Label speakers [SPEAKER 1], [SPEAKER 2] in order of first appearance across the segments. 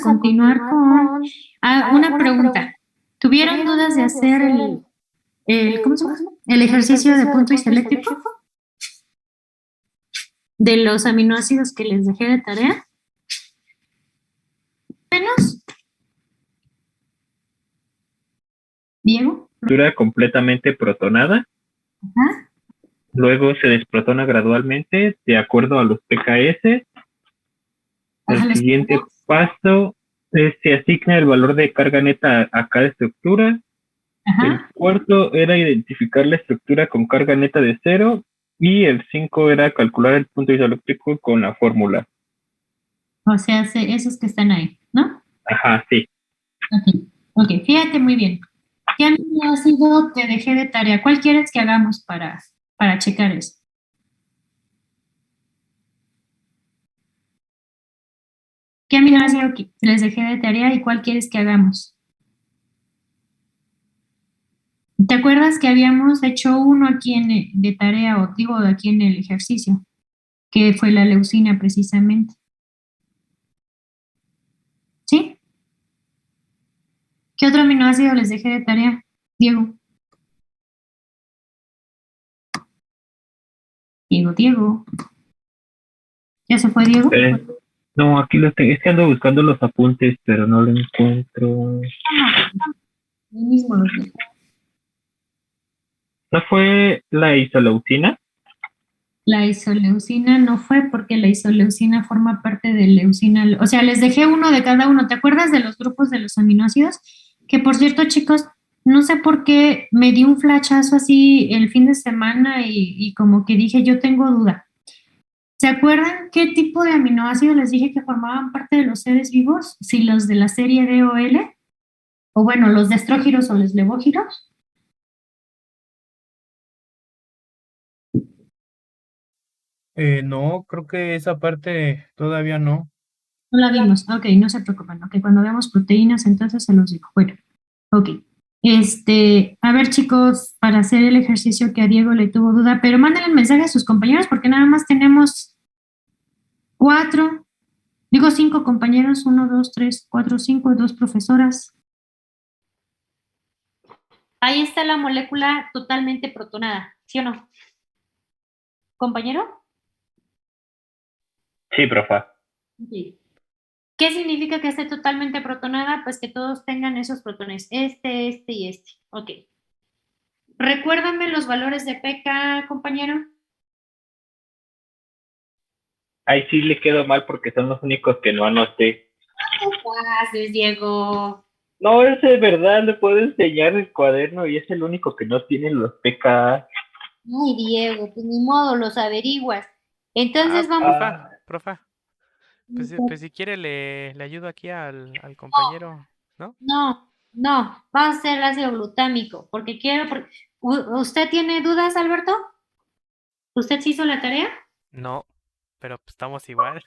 [SPEAKER 1] continuar con una pregunta. ¿Tuvieron dudas de hacer ¿cómo se llama? El ejercicio de punto isoeléctrico de los aminoácidos que les dejé de tarea? ¿Menos? ¿Diego?
[SPEAKER 2] Estructura completamente protonada.
[SPEAKER 1] Ajá.
[SPEAKER 2] Luego se desprotona gradualmente de acuerdo a los pKs. El siguiente paso es se asigna el valor de carga neta a cada estructura.
[SPEAKER 1] Ajá.
[SPEAKER 2] El cuarto era identificar la estructura con carga neta de 0 y el 5 era calcular el punto isoeléctrico con la fórmula.
[SPEAKER 1] O sea, esos que están ahí, ¿no?
[SPEAKER 2] Ajá, sí.
[SPEAKER 1] Ok, fíjate muy bien. ¿Qué aminoácido te dejé de tarea? ¿Cuál quieres que hagamos para checar eso? ¿Qué aminoácido les dejé de tarea y cuál quieres que hagamos? ¿Te acuerdas que habíamos hecho uno aquí de tarea, o digo, aquí en el ejercicio, que fue la leucina precisamente? ¿Sí? ¿Qué otro aminoácido les dejé de tarea, Diego? Diego. ¿Ya se fue Diego?
[SPEAKER 2] No, aquí lo tengo. Es que ando buscando los apuntes, pero no lo encuentro.
[SPEAKER 1] Ahí mismo los dejé.
[SPEAKER 2] ¿No fue la isoleucina?
[SPEAKER 1] La isoleucina no fue porque la isoleucina forma parte de leucina. O sea, les dejé uno de cada uno. ¿Te acuerdas de los grupos de los aminoácidos? Que por cierto, chicos, no sé por qué me di un flachazo así el fin de semana y como que dije, yo tengo duda. ¿Se acuerdan qué tipo de aminoácidos les dije que formaban parte de los seres vivos? Si los de la serie D o L, o bueno, los de estrógiros o los levógiros.
[SPEAKER 3] No, creo que esa parte todavía no.
[SPEAKER 1] No la vimos. Ok, no se preocupen. Ok, cuando veamos proteínas, entonces se los digo. Bueno, ok. A ver, chicos, para hacer el ejercicio que a Diego le tuvo duda, pero mándenle el mensaje a sus compañeros porque nada más tenemos 5 compañeros, 1, 2, 3, 4, 5, 2 profesoras. Ahí está la molécula totalmente protonada, ¿sí o no? ¿Compañero?
[SPEAKER 2] Sí, profa.
[SPEAKER 1] Sí. ¿Qué significa que esté totalmente protonada? Pues que todos tengan esos protones, este y este. Ok. Recuérdame los valores de pK, compañero.
[SPEAKER 2] Ahí sí le quedó mal porque son los únicos que no anoté.
[SPEAKER 1] ¿Qué haces, Diego?
[SPEAKER 2] No, es de verdad, le puedo enseñar el cuaderno y es el único que no tiene los pK.
[SPEAKER 1] Ay, Diego, pues ni modo, los averiguas. Entonces vamos.
[SPEAKER 3] Profa. Pues si quiere le ayudo aquí al compañero, ¿no?
[SPEAKER 1] No, vamos a hacer el ácido glutámico, porque ¿Usted tiene dudas, Alberto? ¿Usted se hizo la tarea?
[SPEAKER 3] No, pero pues estamos igual.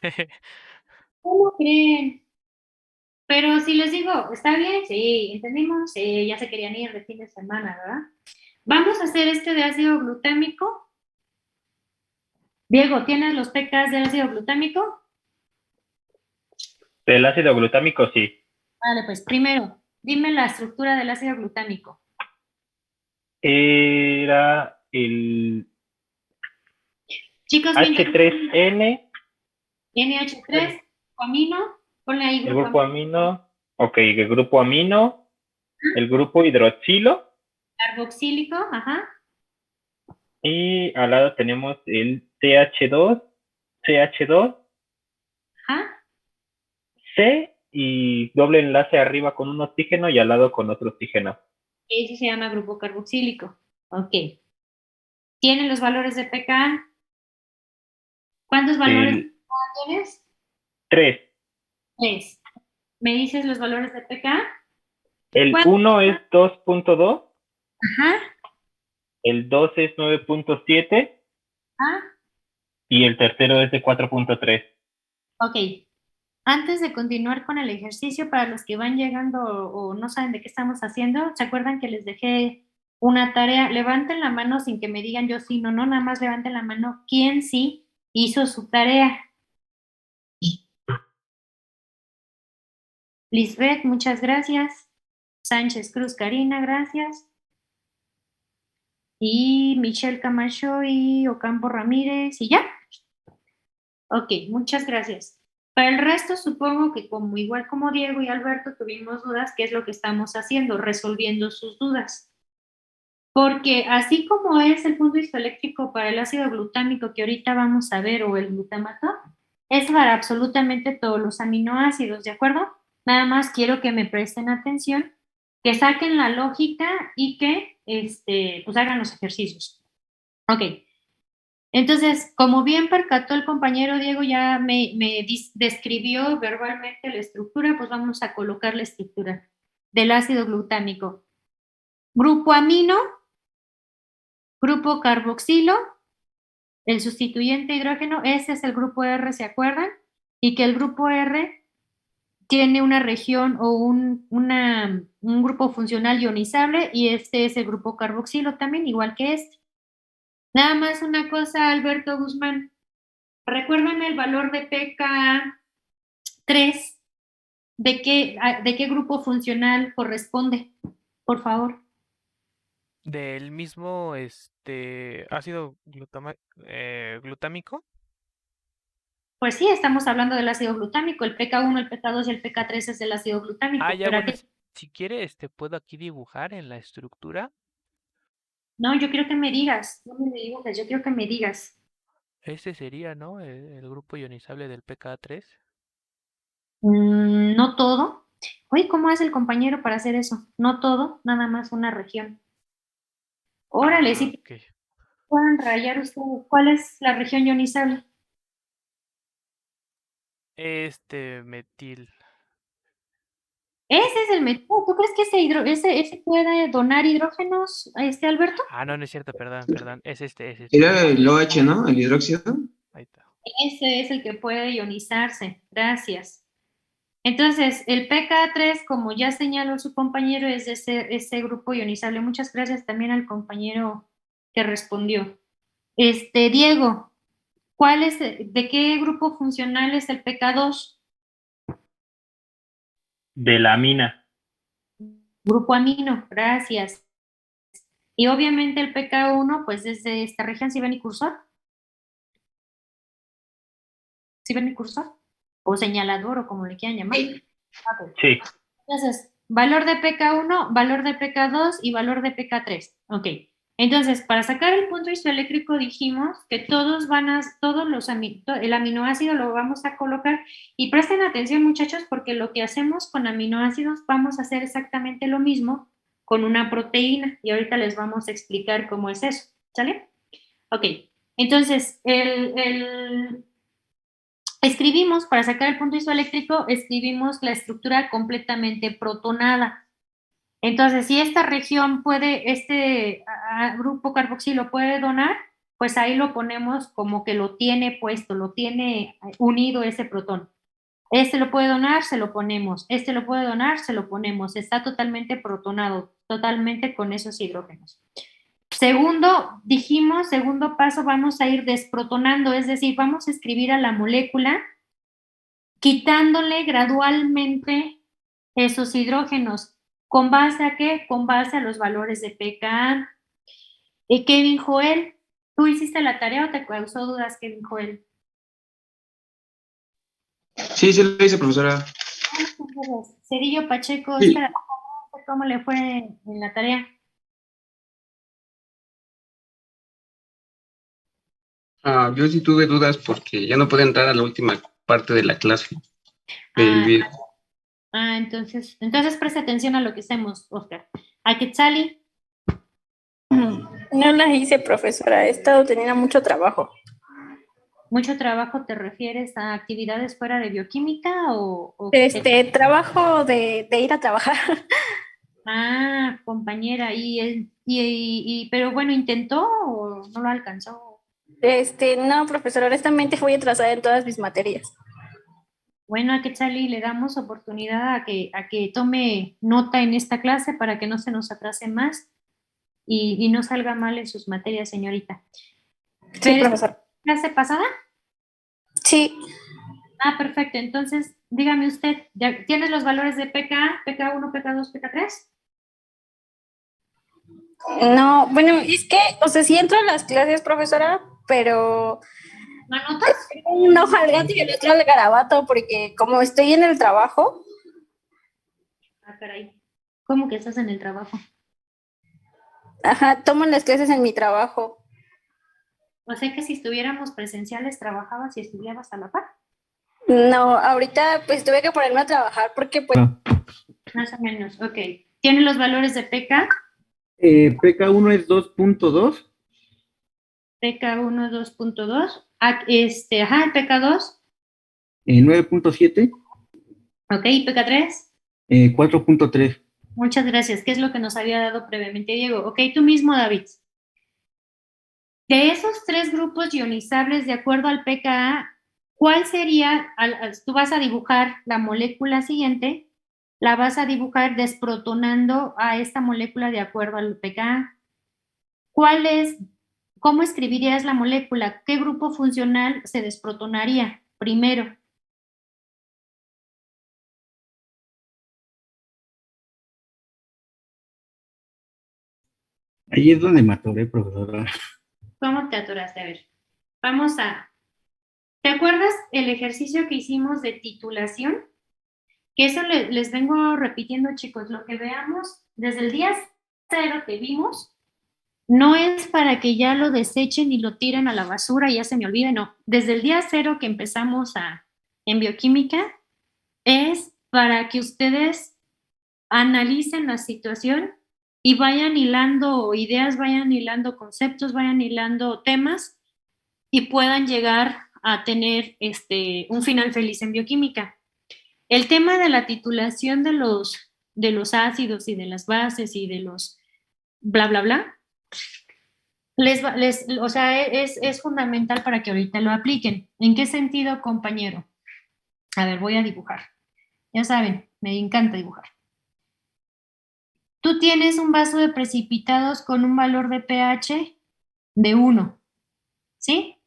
[SPEAKER 1] ¿Cómo creen? Pero si les digo, ¿está bien? Sí, entendimos. Sí, ya se querían ir de fin de semana, ¿verdad? Vamos a hacer este de ácido glutámico. Diego, ¿tienes los pKs del ácido glutámico?
[SPEAKER 2] Del ácido glutámico, sí.
[SPEAKER 1] Vale, pues primero, dime la estructura del ácido glutámico.
[SPEAKER 2] Era el
[SPEAKER 1] Chicos,
[SPEAKER 2] H3N.
[SPEAKER 1] NH3, amino, ponle ahí
[SPEAKER 2] El
[SPEAKER 1] grupo
[SPEAKER 2] grupo amino. Ok, el grupo amino. El grupo hidroxilo.
[SPEAKER 1] carboxílico, ajá.
[SPEAKER 2] Y al lado tenemos el CH2, CH2,
[SPEAKER 1] Ajá.
[SPEAKER 2] C y doble enlace arriba con un oxígeno y al lado con otro oxígeno.
[SPEAKER 1] Ese se llama grupo carboxílico. Ok. ¿Tienen los valores de pK? ¿Cuántos valores de
[SPEAKER 2] El
[SPEAKER 1] pK tienes?
[SPEAKER 2] 3.
[SPEAKER 1] 3. ¿Me dices los valores de pK?
[SPEAKER 2] El
[SPEAKER 1] ¿Cuántos?
[SPEAKER 2] 1 es 2.2.
[SPEAKER 1] Ajá.
[SPEAKER 2] El 2 es 9.7.
[SPEAKER 1] Ah,
[SPEAKER 2] Y el tercero es de 4.3.
[SPEAKER 1] ok. Antes de continuar con el ejercicio, para los que van llegando o no saben de qué estamos haciendo, ¿se acuerdan que les dejé una tarea? Levanten la mano sin que me digan yo sí, no, no, nada más levanten la mano. ¿Quién sí hizo su tarea? Lisbeth, muchas gracias. Sánchez Cruz Karina, gracias. Y Michelle Camacho y Ocampo Ramírez, ¿y ya? Ok, muchas gracias. Para el resto, supongo que como igual como Diego y Alberto tuvimos dudas, ¿qué es lo que estamos haciendo? Resolviendo sus dudas. Porque así como es el punto isoeléctrico para el ácido glutámico que ahorita vamos a ver o el glutamato, es para absolutamente todos los aminoácidos, ¿de acuerdo? Nada más quiero que me presten atención, que saquen la lógica y que pues hagan los ejercicios. Ok. Entonces, como bien percató el compañero Diego, ya me describió verbalmente la estructura, pues vamos a colocar la estructura del ácido glutámico. Grupo amino, grupo carboxilo, el sustituyente hidrógeno, ese es el grupo R, ¿se acuerdan? Y que el grupo R tiene una región o un grupo funcional ionizable y este es el grupo carboxilo también, igual que este. Nada más una cosa, Alberto Guzmán, recuérdame el valor de pK3, ¿de qué grupo funcional corresponde? Por favor.
[SPEAKER 3] Del mismo ácido glutámico.
[SPEAKER 1] Pues sí, estamos hablando del ácido glutámico, el pK1, el pK2 y el pK3 es del ácido
[SPEAKER 3] Ah,
[SPEAKER 1] glutámico,
[SPEAKER 3] ya,
[SPEAKER 1] pero
[SPEAKER 3] bueno,
[SPEAKER 1] aquí,
[SPEAKER 3] si quiere, puedo aquí dibujar en la estructura.
[SPEAKER 1] no, yo quiero que me digas, no me dibujes, yo quiero que me digas.
[SPEAKER 3] Ese sería, ¿no? El grupo ionizable del pK3.
[SPEAKER 1] No todo. Oye, ¿cómo hace el compañero para hacer eso? No todo, nada más una región. Órale,
[SPEAKER 3] Ah,
[SPEAKER 1] sí
[SPEAKER 3] ok.
[SPEAKER 1] pueden rayar ustedes. ¿Cuál es la región ionizable?
[SPEAKER 3] Metil.
[SPEAKER 1] Ese es el metil. ¿Tú crees que ese puede donar hidrógenos, Alberto?
[SPEAKER 3] Ah, no, no es cierto, perdón. Es este.
[SPEAKER 4] Era el OH, ¿no? El hidróxido.
[SPEAKER 3] Ahí está.
[SPEAKER 1] Ese es el que puede ionizarse. Gracias. Entonces, el pK3, como ya señaló su compañero, es de ese grupo ionizable. Muchas gracias también al compañero que respondió. Diego, ¿de qué grupo funcional es el pK2?
[SPEAKER 2] De la mina.
[SPEAKER 1] Grupo amino, gracias. Y obviamente el pK1, pues desde esta región, ¿sí ven mi cursor? ¿Sí ven mi cursor? O señalador, o como le quieran llamar.
[SPEAKER 4] Sí.
[SPEAKER 2] Sí.
[SPEAKER 1] Entonces, valor de pK1, valor de pK2 y valor de pK3. Ok. Entonces, para sacar el punto isoeléctrico dijimos que el aminoácido lo vamos a colocar y presten atención muchachos porque lo que hacemos con aminoácidos vamos a hacer exactamente lo mismo con una proteína y ahorita les vamos a explicar cómo es eso, ¿sale? Ok, entonces escribimos, para sacar el punto isoeléctrico, escribimos la estructura completamente protonada. Entonces, si esta región puede, grupo carboxilo puede donar, pues ahí lo ponemos como que lo tiene puesto, lo tiene unido ese protón. Este lo puede donar, se lo ponemos. Este lo puede donar, se lo ponemos. Está totalmente protonado, totalmente con esos hidrógenos. Segundo paso, vamos a ir desprotonando, es decir, vamos a escribir a la molécula quitándole gradualmente esos hidrógenos. ¿Con base a qué? Con base a los valores de pKa. Kevin Joel, ¿tú hiciste la tarea o te causó dudas, Kevin Joel?
[SPEAKER 4] Sí, sí lo hice, profesora.
[SPEAKER 1] Cedillo Pacheco,
[SPEAKER 4] Sí.
[SPEAKER 1] espera, ¿cómo le fue en la tarea?
[SPEAKER 4] Yo sí tuve dudas porque ya no pude entrar a la última parte de la clase del video.
[SPEAKER 1] Entonces presta atención a lo que hacemos, Oscar. A Quetzali.
[SPEAKER 5] No las hice, profesora. He estado teniendo mucho trabajo.
[SPEAKER 1] ¿Mucho trabajo te refieres a actividades fuera de bioquímica o
[SPEAKER 5] Trabajo de ir a trabajar.
[SPEAKER 1] Compañera, pero bueno, ¿intentó o no lo alcanzó?
[SPEAKER 5] No, profesora, honestamente voy atrasada en todas mis materias.
[SPEAKER 1] Bueno, a Quetzali le damos oportunidad a que tome nota en esta clase para que no se nos atrase más y no salga mal en sus materias, señorita.
[SPEAKER 5] Sí, profesora.
[SPEAKER 1] ¿Clase pasada?
[SPEAKER 5] Sí.
[SPEAKER 1] Perfecto. Entonces, dígame usted, ¿tienes los valores de pK, pK1, pK2, pK3?
[SPEAKER 5] No, bueno, es que, o sea, sí entro a las clases, profesora, pero
[SPEAKER 1] ¿No anotas?
[SPEAKER 5] tengo un ojo al gato y el otro al garabato, porque como estoy en el trabajo,
[SPEAKER 1] Ah, caray. ¿Cómo que estás en el trabajo?
[SPEAKER 5] ajá, tomo las clases en mi trabajo.
[SPEAKER 1] O sea que si estuviéramos presenciales, ¿trabajabas y estudiabas a la par?
[SPEAKER 5] No, ahorita pues tuve que ponerme a trabajar porque pues
[SPEAKER 1] Más o menos, ok. ¿Tiene los valores de pK?
[SPEAKER 6] PK1 es 2.2,
[SPEAKER 1] pK1 2.2. Ajá, pK2.
[SPEAKER 6] 9.7,
[SPEAKER 1] Ok, pK3.
[SPEAKER 6] 4.3.
[SPEAKER 1] Muchas gracias. ¿Qué es lo que nos había dado previamente Diego? Ok, tú mismo, David. De esos tres grupos ionizables, de acuerdo al pKa, ¿cuál sería? Tú vas a dibujar la molécula siguiente, la vas a dibujar desprotonando a esta molécula de acuerdo al pKa. ¿Cuál es? ¿Cómo escribirías la molécula? ¿Qué grupo funcional se desprotonaría primero?
[SPEAKER 6] Ahí es donde me atoré, profesora.
[SPEAKER 1] ¿Cómo te atoraste? A ver, vamos a... ¿Te acuerdas el ejercicio que hicimos de titulación? Que eso les vengo repitiendo, chicos, lo que veamos desde el día cero que vimos, no es para que ya lo desechen y lo tiren a la basura y ya se me olvide, no. Desde el día cero que empezamos en bioquímica, es para que ustedes analicen la situación y vayan hilando ideas, vayan hilando conceptos, vayan hilando temas y puedan llegar a tener un final feliz en bioquímica. El tema de la titulación de los ácidos y de las bases y de los bla, bla, bla, o sea, es fundamental para que ahorita lo apliquen. ¿En qué sentido, compañero? A ver, voy a dibujar. Ya saben, me encanta dibujar. Tú tienes un vaso de precipitados con un valor de pH de 1, ¿sí?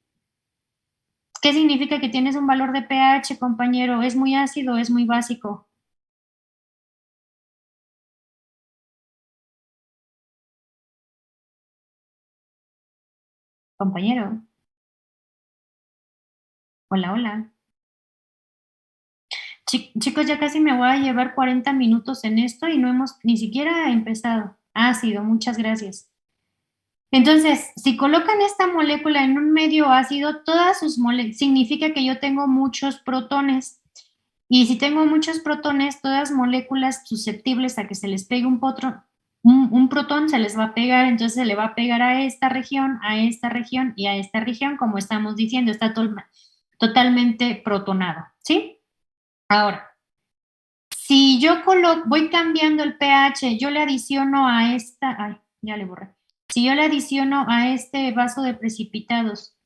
[SPEAKER 1] ¿Qué significa que tienes un valor de pH, compañero? ¿Es muy ácido o es muy básico? Compañero. Hola, hola. Chicos, ya casi me voy a llevar 40 minutos en esto y no hemos ni siquiera empezado. Ácido, muchas gracias. Entonces, si colocan esta molécula en un medio ácido, todas sus moléculas, significa que yo tengo muchos protones. Y si tengo muchos protones, todas moléculas susceptibles a que se les pegue un protón, se les va a pegar, entonces se le va a pegar a esta región y a esta región, como estamos diciendo, está totalmente protonado, ¿sí? Ahora, si yo voy cambiando el pH, yo le adiciono a esta, ay, ya le borré. Si yo le adiciono a este vaso de precipitados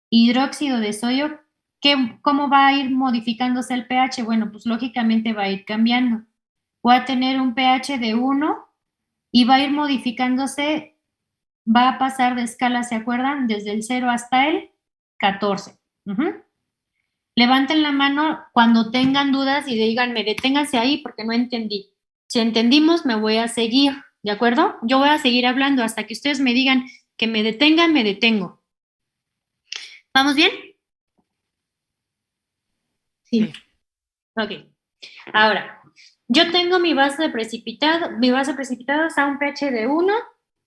[SPEAKER 1] hidróxido de sodio, ¿cómo va a ir modificándose el pH? Bueno, pues lógicamente va a ir cambiando. Voy a tener un pH de 1 y va a ir modificándose, va a pasar de escala, ¿se acuerdan? Desde el 0 hasta el 14. Levanten la mano cuando tengan dudas y díganme, deténganse ahí porque no entendí. Si entendimos, me voy a seguir, ¿de acuerdo? Yo voy a seguir hablando hasta que ustedes me digan que me detengan, me detengo. ¿Vamos bien? Sí. Ok. Ahora, yo tengo mi base de precipitados a un pH de 1,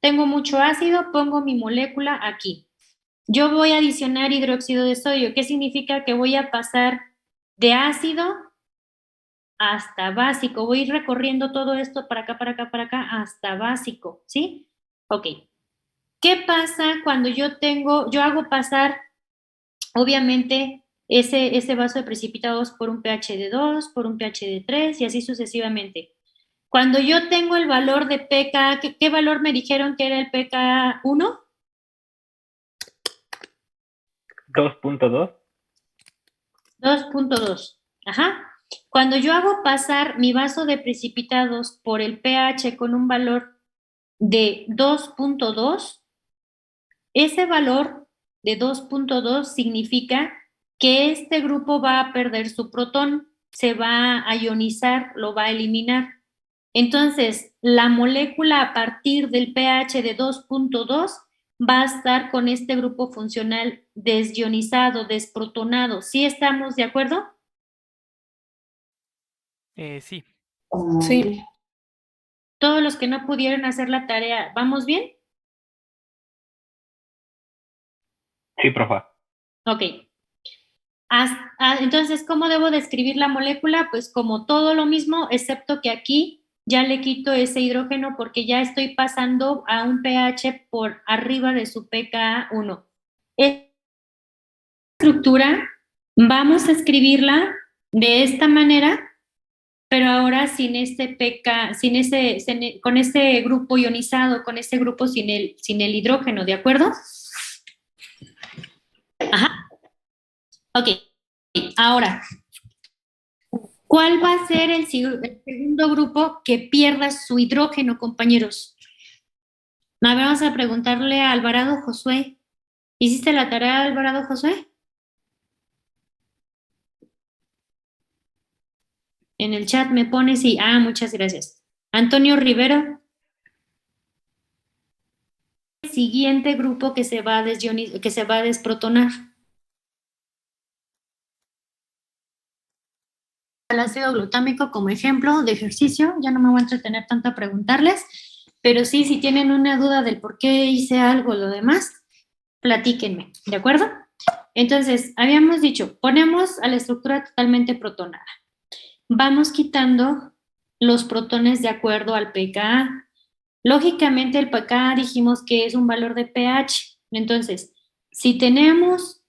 [SPEAKER 1] tengo mucho ácido, pongo mi molécula aquí. Yo voy a adicionar hidróxido de sodio. ¿Qué significa? Que voy a pasar de ácido hasta básico. Voy a ir recorriendo todo esto para acá, para acá, para acá, hasta básico, ¿sí? Ok. ¿Qué pasa cuando yo hago pasar, obviamente, ese vaso de precipitados por un pH de 2, por un pH de 3 y así sucesivamente? Cuando yo tengo el valor de pK, ¿qué valor me dijeron que era el pK1?
[SPEAKER 2] 2.2.
[SPEAKER 1] 2.2. Ajá. Cuando yo hago pasar mi vaso de precipitados por el pH con un valor de 2.2, ese valor de 2.2 significa que este grupo va a perder su protón, se va a ionizar, lo va a eliminar. Entonces, la molécula a partir del pH de 2.2 va a estar con este grupo funcional desionizado, desprotonado. ¿Sí estamos de acuerdo?
[SPEAKER 3] Sí.
[SPEAKER 5] Sí.
[SPEAKER 1] Todos los que no pudieron hacer la tarea, ¿vamos bien?
[SPEAKER 2] Sí, profa.
[SPEAKER 1] Ok. Entonces, ¿cómo debo describir la molécula? Pues como todo lo mismo, excepto que aquí ya le quito ese hidrógeno porque ya estoy pasando a un pH por arriba de su pKa1. Esta estructura vamos a escribirla de esta manera, pero ahora sin este pK, con este grupo ionizado, con este grupo sin el hidrógeno, ¿de acuerdo? Ajá. Ok. Ahora, ¿cuál va a ser el segundo grupo que pierda su hidrógeno, compañeros? Vamos a preguntarle a Alvarado Josué. ¿Hiciste la tarea, Alvarado Josué? En el chat me pone sí. Ah, muchas gracias. Antonio Rivero. El siguiente grupo que se va a desprotonar. El ácido glutámico como ejemplo de ejercicio. Ya no me voy a entretener tanto a preguntarles, pero sí, si tienen una duda del por qué hice algo o lo demás, platíquenme, ¿de acuerdo? Entonces, habíamos dicho, ponemos a la estructura totalmente protonada. Vamos quitando los protones de acuerdo al pKa. Lógicamente, el pKa dijimos que es un valor de pH. Entonces, si tenemos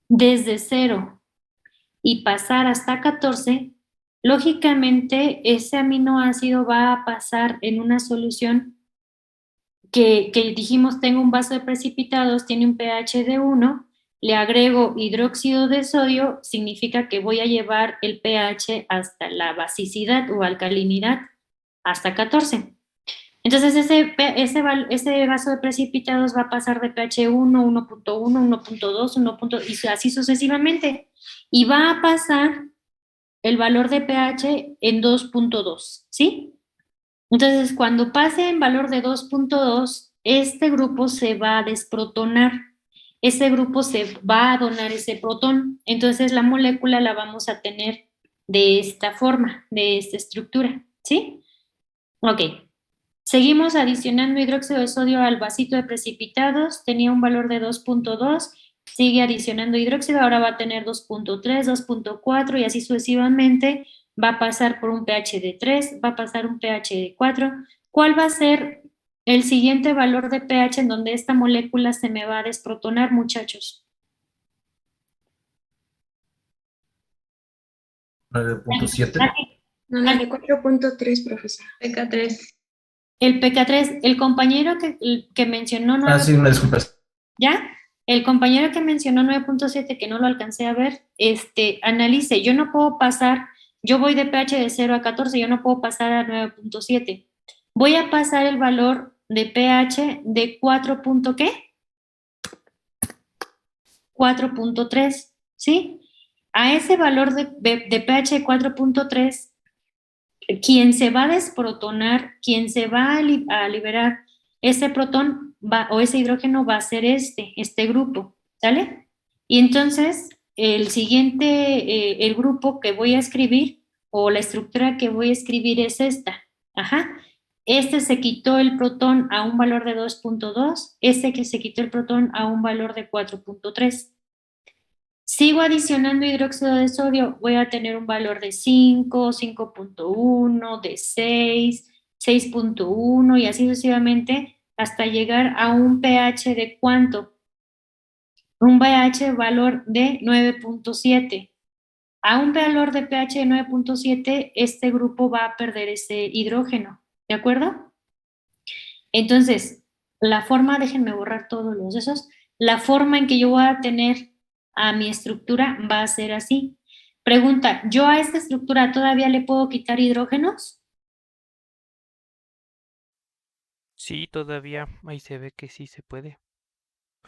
[SPEAKER 1] desde 0 y pasar hasta 14, lógicamente ese aminoácido va a pasar en una solución que dijimos tengo un vaso de precipitados, tiene un pH de 1, le agrego hidróxido de sodio, significa que voy a llevar el pH hasta la basicidad o alcalinidad hasta 14. Entonces ese vaso de precipitados va a pasar de pH 1, 1.1, 1.2, 1. Y así sucesivamente. Y va a pasar el valor de pH en 2.2, ¿sí? Entonces, cuando pase en valor de 2.2, este grupo se va a desprotonar. Ese grupo se va a donar ese protón. Entonces, la molécula la vamos a tener de esta forma, de esta estructura, ¿sí? Ok. Seguimos adicionando hidróxido de sodio al vasito de precipitados. Tenía un valor de 2.2. Sigue adicionando hidróxido. Ahora va a tener 2.3, 2.4 y así sucesivamente. Va a pasar por un pH de 3, va a pasar un pH de 4. ¿Cuál va a ser el siguiente valor de pH en donde esta molécula se me va a desprotonar, muchachos?
[SPEAKER 7] 9.7.
[SPEAKER 5] No, la de 4.3, profesor. PK3.
[SPEAKER 1] El pK3, el compañero que mencionó 9.
[SPEAKER 7] Sí, me disculpas.
[SPEAKER 1] ¿Ya? El compañero que mencionó 9.7, que no lo alcancé a ver, analice, yo no puedo pasar, yo voy de pH de 0 a 14, yo no puedo pasar a 9.7. Voy a pasar el valor de pH de 4. ¿Qué? 4.3, ¿sí? A ese valor de pH de 4.3, quien se va a desprotonar, quien se va a liberar ese protón o ese hidrógeno va a ser este grupo, ¿sale? Y entonces el siguiente, el grupo que voy a escribir o la estructura que voy a escribir es esta. Ajá. Este se quitó el protón a un valor de 2.2, este que se quitó el protón a un valor de 4.3. Sigo adicionando hidróxido de sodio, voy a tener un valor de 5, 5.1, de 6, 6.1 y así sucesivamente hasta llegar a un pH de ¿cuánto? Un pH valor de 9.7. A un valor de pH de 9.7, este grupo va a perder ese hidrógeno, ¿de acuerdo? Entonces, la forma, déjenme borrar todos los de esos, la forma en que yo voy a tener a mi estructura va a ser así. Pregunta, ¿yo a esta estructura todavía le puedo quitar hidrógenos?
[SPEAKER 3] Sí, todavía ahí se ve que sí se puede.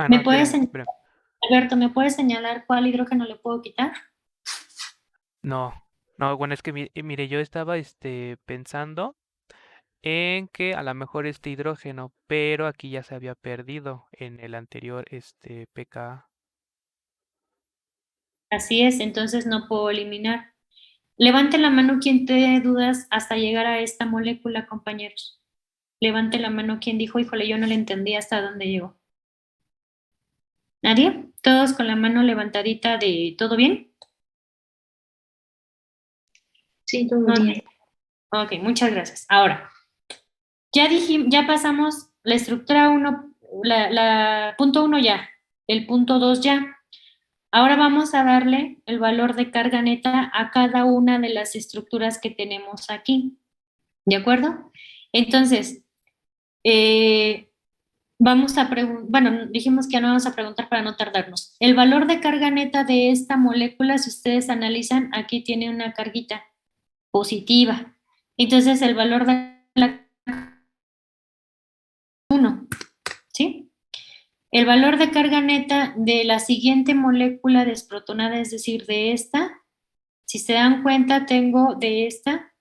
[SPEAKER 1] ¿Me puedes
[SPEAKER 3] espérame.
[SPEAKER 1] Alberto, ¿me puedes señalar cuál hidrógeno le puedo quitar?
[SPEAKER 3] No, no, bueno, es que mire, yo estaba pensando en que a lo mejor este hidrógeno, pero aquí ya se había perdido en el anterior pKa.
[SPEAKER 1] Así es, entonces no puedo eliminar. Levante la mano quien tiene dudas hasta llegar a esta molécula, compañeros. Levante la mano quien dijo, híjole, yo no le entendí hasta dónde llegó. ¿Nadie? ¿Todos con la mano levantadita de todo bien?
[SPEAKER 5] Sí, todo
[SPEAKER 1] Ok.
[SPEAKER 5] bien.
[SPEAKER 1] Ok, muchas gracias. Ahora, ya pasamos la estructura 1, la punto 1 ya, el punto 2 ya. Ahora vamos a darle el valor de carga neta a cada una de las estructuras que tenemos aquí. ¿De acuerdo? Entonces, vamos a preguntar, bueno, dijimos que ya no vamos a preguntar para no tardarnos. El valor de carga neta de esta molécula, si ustedes analizan, aquí tiene una carguita positiva. Entonces, el valor de la 1, ¿sí? El valor de carga neta de la siguiente molécula desprotonada, es decir, de esta, si se dan cuenta, tengo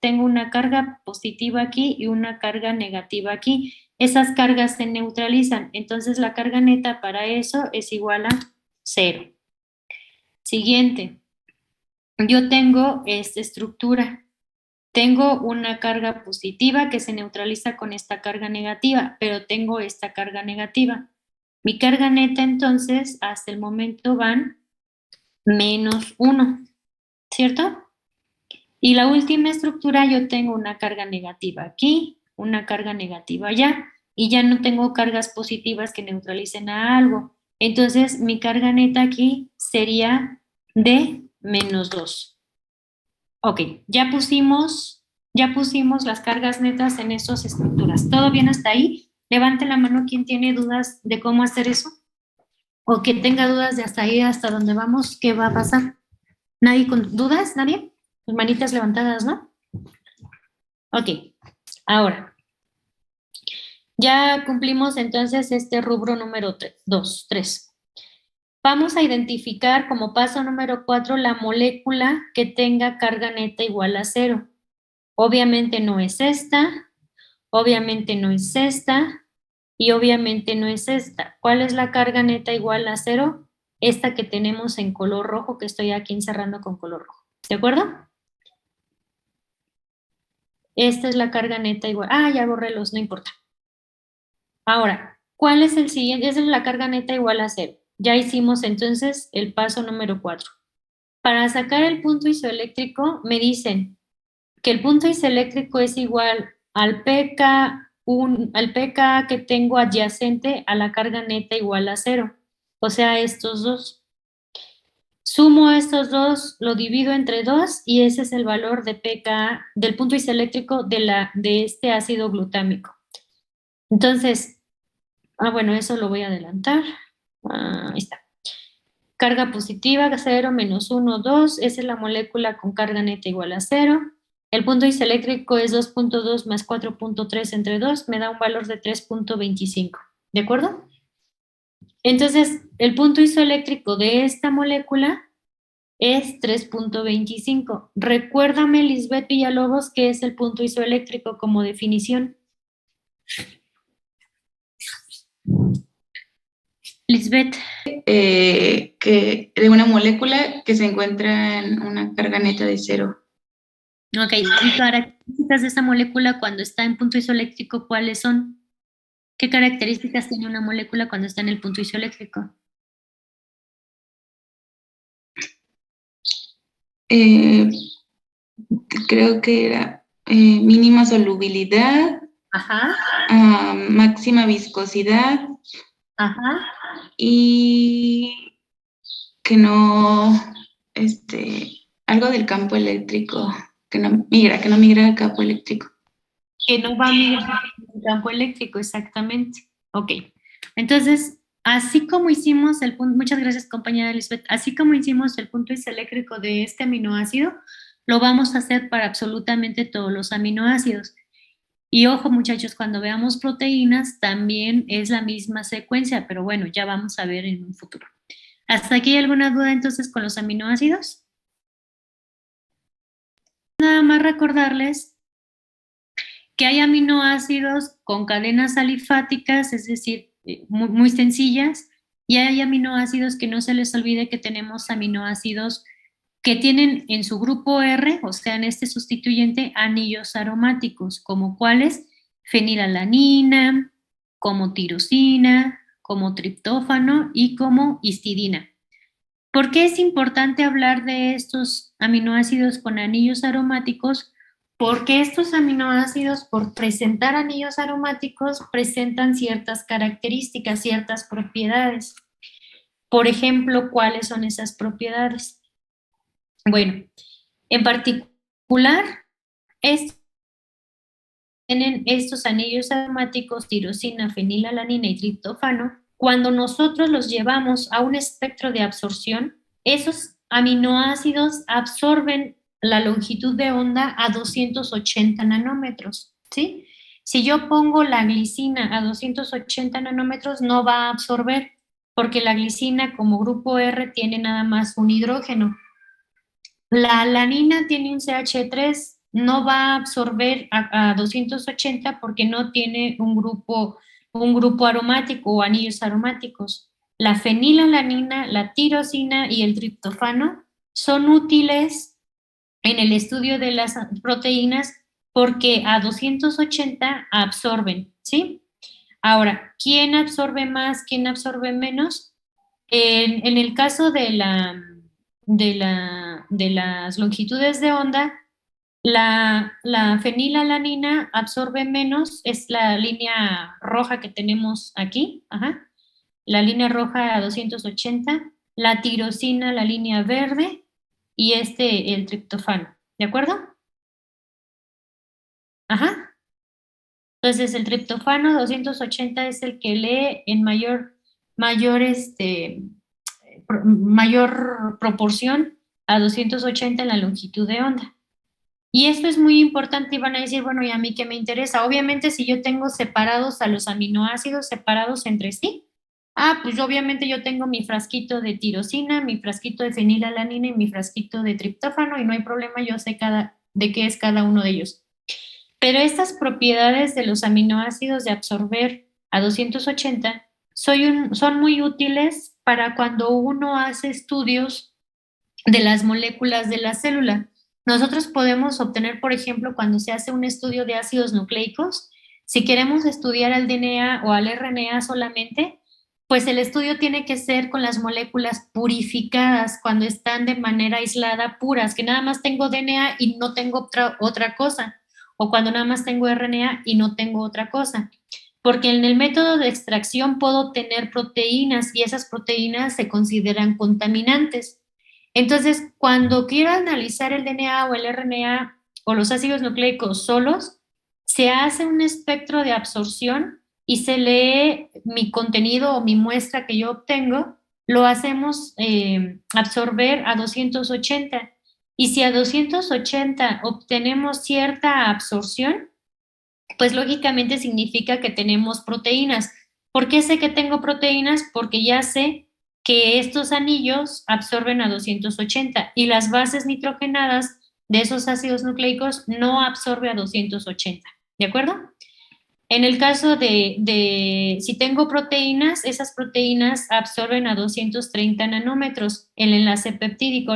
[SPEAKER 1] una carga positiva aquí y una carga negativa aquí. Esas cargas se neutralizan, entonces la carga neta para eso es igual a 0. Siguiente, yo tengo esta estructura. Tengo una carga positiva que se neutraliza con esta carga negativa, pero tengo esta carga negativa. Mi carga neta entonces hasta el momento van -1, ¿cierto? Y la última estructura yo tengo una carga negativa aquí, una carga negativa allá, y ya no tengo cargas positivas que neutralicen a algo. Entonces mi carga neta aquí sería de -2. Ok, ya pusimos las cargas netas en esas estructuras. ¿Todo bien hasta ahí? Levante la mano quien tiene dudas de cómo hacer eso. O que tenga dudas de hasta ahí, hasta dónde vamos, qué va a pasar. ¿Nadie con dudas? ¿Nadie? Manitas levantadas, ¿no? Ok, ahora. Ya cumplimos entonces este rubro número 3. Vamos a identificar como paso número 4 la molécula que tenga carga neta igual a 0. Obviamente no es esta, obviamente no es esta y obviamente no es esta. ¿Cuál es la carga neta igual a 0? Esta que tenemos en color rojo, que estoy aquí encerrando con color rojo. ¿De acuerdo? Esta es la carga neta igual. Ah, ya borré los, no importa. Ahora, ¿cuál es el siguiente? Esa es la carga neta igual a 0. Ya hicimos entonces el paso número 4. Para sacar el punto isoeléctrico, me dicen que el punto isoeléctrico es igual al pK que tengo adyacente a la carga neta igual a 0. O sea, estos dos. Sumo estos dos, lo divido entre 2 y ese es el valor de pK del punto isoeléctrico de este ácido glutámico. Entonces, bueno, eso lo voy a adelantar. Ahí está. Carga positiva, 0, -1, 2. Esa es la molécula con carga neta igual a 0. El punto isoeléctrico es 2.2 más 4.3 entre 2. Me da un valor de 3.25. ¿De acuerdo? Entonces, el punto isoeléctrico de esta molécula es 3.25. Recuérdame, Lisbeth Villalobos, qué es el punto isoeléctrico como definición. Lisbeth.
[SPEAKER 5] Que de una molécula que se encuentra en una carga neta de 0.
[SPEAKER 1] Ok, ¿y características de esta molécula cuando está en punto isoeléctrico cuáles son? ¿Qué características tiene una molécula cuando está en el punto isoeléctrico?
[SPEAKER 5] Creo que era mínima solubilidad,
[SPEAKER 1] Ajá.
[SPEAKER 5] máxima viscosidad.
[SPEAKER 1] Ajá.
[SPEAKER 5] Y que no, algo del campo eléctrico, que no migra al campo eléctrico.
[SPEAKER 1] Que no va a migrar al campo eléctrico, exactamente. Ok, entonces, así como hicimos el punto, muchas gracias compañera Elizabeth, así como hicimos el punto isoeléctrico de este aminoácido, lo vamos a hacer para absolutamente todos los aminoácidos. Y ojo muchachos, cuando veamos proteínas también es la misma secuencia, pero bueno, ya vamos a ver en un futuro. ¿Hasta aquí hay alguna duda entonces con los aminoácidos? Nada más recordarles que hay aminoácidos con cadenas alifáticas, es decir, muy, muy sencillas, y hay aminoácidos que no se les olvide que tenemos aminoácidos que tienen en su grupo R, o sea, en este sustituyente, anillos aromáticos, como cuáles: fenilalanina, como tirosina, como triptófano y como histidina. ¿Por qué es importante hablar de estos aminoácidos con anillos aromáticos? Porque estos aminoácidos, por presentar anillos aromáticos, presentan ciertas características, ciertas propiedades. Por ejemplo, ¿cuáles son esas propiedades? Bueno, en particular, tienen estos anillos aromáticos, tirosina, fenilalanina y triptófano. Cuando nosotros los llevamos a un espectro de absorción, esos aminoácidos absorben la longitud de onda a 280 nanómetros, ¿sí? Si yo pongo la glicina a 280 nanómetros, no va a absorber, porque la glicina como grupo R tiene nada más un hidrógeno. La alanina tiene un CH3, no va a absorber a 280 porque no tiene un grupo aromático o anillos aromáticos. La fenilalanina, la tirosina y el triptófano son útiles en el estudio de las proteínas porque a 280 absorben, ¿sí? Ahora, ¿quién absorbe más, quién absorbe menos? En el caso de las longitudes de onda, la fenilalanina absorbe menos, es la línea roja que tenemos aquí, ajá, la línea roja a 280, la tirosina, la línea verde, y el triptófano, ¿de acuerdo? Ajá. Entonces el triptófano 280 es el que lee en mayor proporción a 280 en la longitud de onda. Y esto es muy importante y van a decir, bueno, ¿y a mí qué me interesa? Obviamente si yo tengo separados a los aminoácidos, separados entre sí, pues obviamente yo tengo mi frasquito de tirosina, mi frasquito de fenilalanina y mi frasquito de triptófano y no hay problema, yo sé de qué es cada uno de ellos. Pero estas propiedades de los aminoácidos de absorber a 280 son muy útiles para cuando uno hace estudios de las moléculas de la célula. Nosotros podemos obtener, por ejemplo, cuando se hace un estudio de ácidos nucleicos, si queremos estudiar al DNA o al RNA solamente, pues el estudio tiene que ser con las moléculas purificadas, cuando están de manera aislada, puras, que nada más tengo DNA y no tengo otra cosa, o cuando nada más tengo RNA y no tengo otra cosa. Porque en el método de extracción puedo tener proteínas y esas proteínas se consideran contaminantes. Entonces, cuando quiero analizar el DNA o el RNA o los ácidos nucleicos solos, se hace un espectro de absorción y se lee mi contenido o mi muestra que yo obtengo, lo hacemos absorber a 280. Y si a 280 obtenemos cierta absorción, pues lógicamente significa que tenemos proteínas. ¿Por qué sé que tengo proteínas? Porque ya sé que estos anillos absorben a 280 y las bases nitrogenadas de esos ácidos nucleicos no absorbe a 280. ¿De acuerdo? En el caso de si tengo proteínas, esas proteínas absorben a 230 nanómetros el enlace peptídico.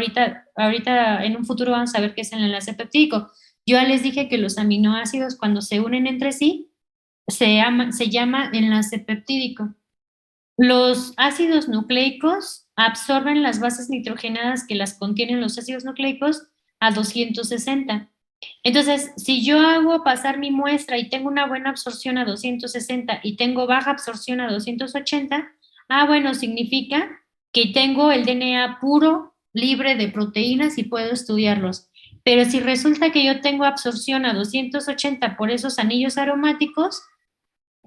[SPEAKER 1] Ahorita en un futuro vamos a ver qué es el enlace peptídico. Yo ya les dije que los aminoácidos cuando se unen entre sí se llama enlace peptídico. Los ácidos nucleicos absorben las bases nitrogenadas que las contienen los ácidos nucleicos a 260. Entonces, si yo hago pasar mi muestra y tengo una buena absorción a 260 y tengo baja absorción a 280, bueno, significa que tengo el DNA puro, libre de proteínas y puedo estudiarlos. Pero si resulta que yo tengo absorción a 280 por esos anillos aromáticos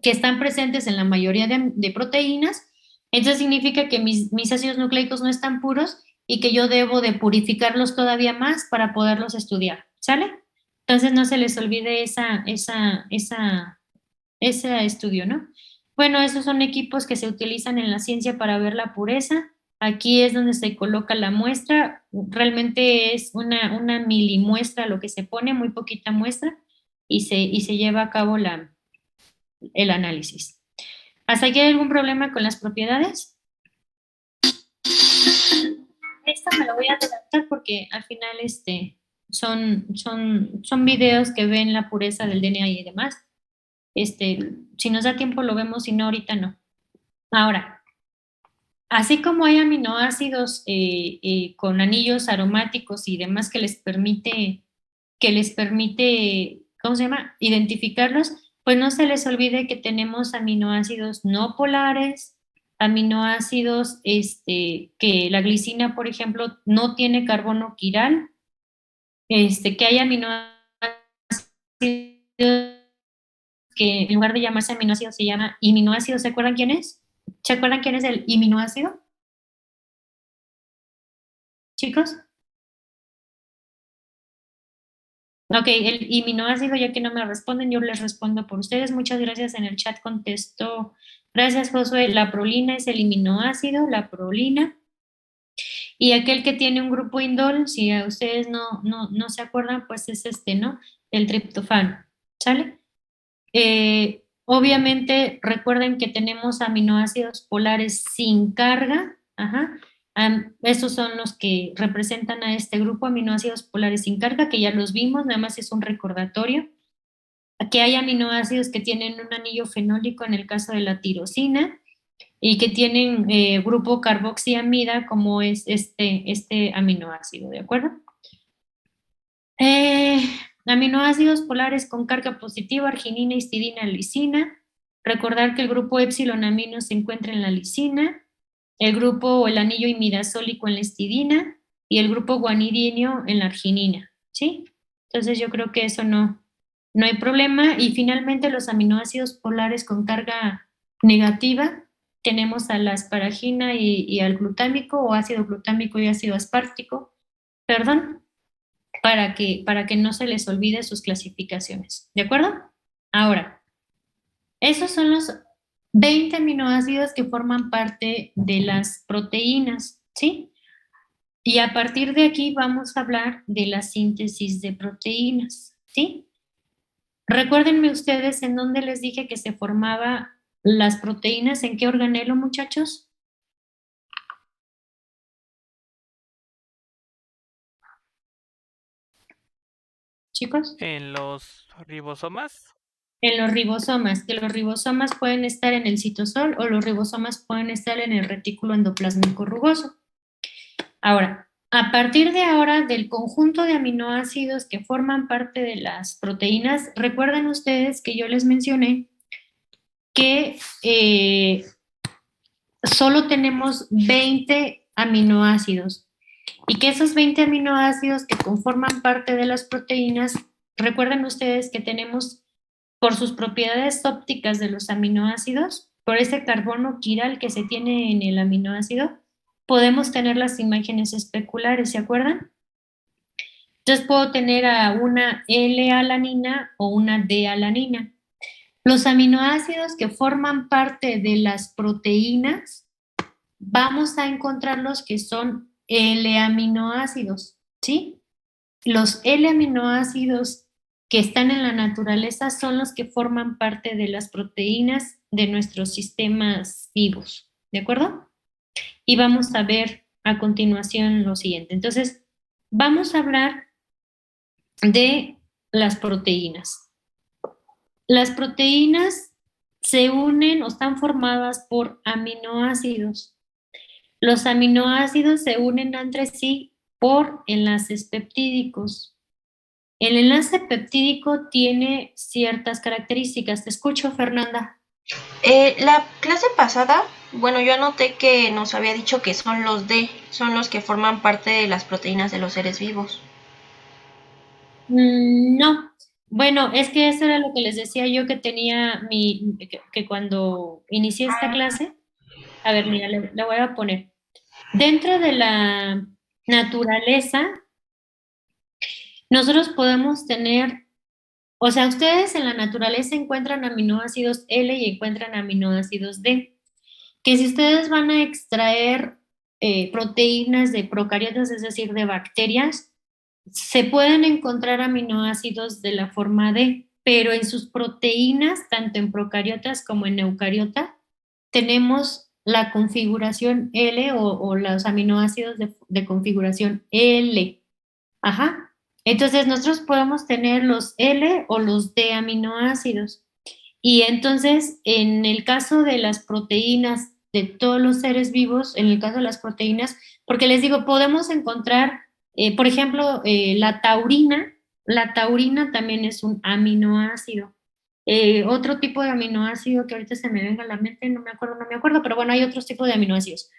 [SPEAKER 1] que están presentes en la mayoría de proteínas, entonces significa que mis ácidos nucleicos no están puros y que yo debo de purificarlos todavía más para poderlos estudiar, ¿sale? Entonces no se les olvide ese estudio, ¿no? Bueno, esos son equipos que se utilizan en la ciencia para ver la pureza Aquí es donde se coloca la muestra. Realmente es una milimuestra lo que se pone, muy poquita muestra, y se lleva a cabo el análisis. ¿Hasta aquí hay algún problema con las propiedades? Esta me lo voy a adelantar porque al final son videos que ven la pureza del DNA y demás. Si nos da tiempo lo vemos, si no, ahorita no. Ahora, así como hay aminoácidos con anillos aromáticos y demás que les permite, ¿cómo se llama? Identificarlos, pues no se les olvide que tenemos aminoácidos no polares, aminoácidos, que la glicina, por ejemplo, no tiene carbono quiral, que hay aminoácidos que en lugar de llamarse aminoácido se llama iminoácido. ¿Se acuerdan quién es? ¿Se acuerdan quién es el iminoácido? Chicos. Ok, el iminoácido, ya que no me responden, yo les respondo por ustedes. Muchas gracias. En el chat contestó. Gracias, Josué. La prolina es el iminoácido, la prolina. Y aquel que tiene un grupo indol, si a ustedes no se acuerdan, pues es ¿no? El triptofano. ¿Sale? Obviamente, recuerden que tenemos aminoácidos polares sin carga. Ajá. Estos son los que representan a este grupo, aminoácidos polares sin carga, que ya los vimos, nada más es un recordatorio. Aquí hay aminoácidos que tienen un anillo fenólico en el caso de la tirosina y que tienen grupo carboxiamida como es este aminoácido, ¿de acuerdo? Aminoácidos polares con carga positiva, arginina, histidina, lisina. Recordar que el grupo epsilonamino se encuentra en la lisina, el grupo o el anillo imidazólico en la histidina y el grupo guanidinio en la arginina, ¿sí? Entonces yo creo que eso no hay problema. Y finalmente los aminoácidos polares con carga negativa, tenemos a la asparagina y al glutámico o ácido glutámico y ácido aspartico, perdón, para que no se les olvide sus clasificaciones, ¿de acuerdo? Ahora, esos son los 20 aminoácidos que forman parte de las proteínas, ¿sí? Y a partir de aquí vamos a hablar de la síntesis de proteínas, ¿sí? Recuérdenme ustedes en dónde les dije que se formaban las proteínas, ¿en qué organelo, muchachos? Chicos.
[SPEAKER 3] En los ribosomas.
[SPEAKER 1] En los ribosomas, que los ribosomas pueden estar en el citosol o los ribosomas pueden estar en el retículo endoplásmico rugoso. Ahora, a partir de ahora, del conjunto de aminoácidos que forman parte de las proteínas, recuerden ustedes que yo les mencioné que solo tenemos 20 aminoácidos y que esos 20 aminoácidos que conforman parte de las proteínas, recuerden ustedes que tenemos, por sus propiedades ópticas de los aminoácidos, por ese carbono quiral que se tiene en el aminoácido, podemos tener las imágenes especulares, ¿se acuerdan? Entonces puedo tener a una L-alanina o una D-alanina. Los aminoácidos que forman parte de las proteínas, vamos a encontrar los que son L-aminoácidos, ¿sí? Los L-aminoácidos que están en la naturaleza son los que forman parte de las proteínas de nuestros sistemas vivos, ¿de acuerdo? Y vamos a ver a continuación lo siguiente. Entonces, vamos a hablar de las proteínas. Las proteínas se unen o están formadas por aminoácidos. Los aminoácidos se unen entre sí por enlaces peptídicos. El enlace peptídico tiene ciertas características. Te escucho, Fernanda.
[SPEAKER 8] La clase pasada, bueno, yo anoté que nos había dicho que son los D, son los que forman parte de las proteínas de los seres vivos.
[SPEAKER 1] No. Bueno, es que eso era lo que les decía yo que tenía que cuando inicié esta clase, a ver, mira, le voy a poner. Dentro de la naturaleza, nosotros podemos tener, o sea, ustedes en la naturaleza encuentran aminoácidos L y encuentran aminoácidos D, que si ustedes van a extraer proteínas de procariotas, es decir, de bacterias, se pueden encontrar aminoácidos de la forma D, pero en sus proteínas, tanto en procariotas como en eucariota, tenemos la configuración L o los aminoácidos de configuración L. Ajá. Entonces nosotros podemos tener los L o los D aminoácidos. Y entonces, en el caso de las proteínas de todos los seres vivos, en el caso de las proteínas, porque les digo, podemos encontrar, por ejemplo, la taurina también es un aminoácido. Otro tipo de aminoácido que ahorita se me venga a la mente, no me acuerdo, pero bueno, hay otros tipos de aminoácidos.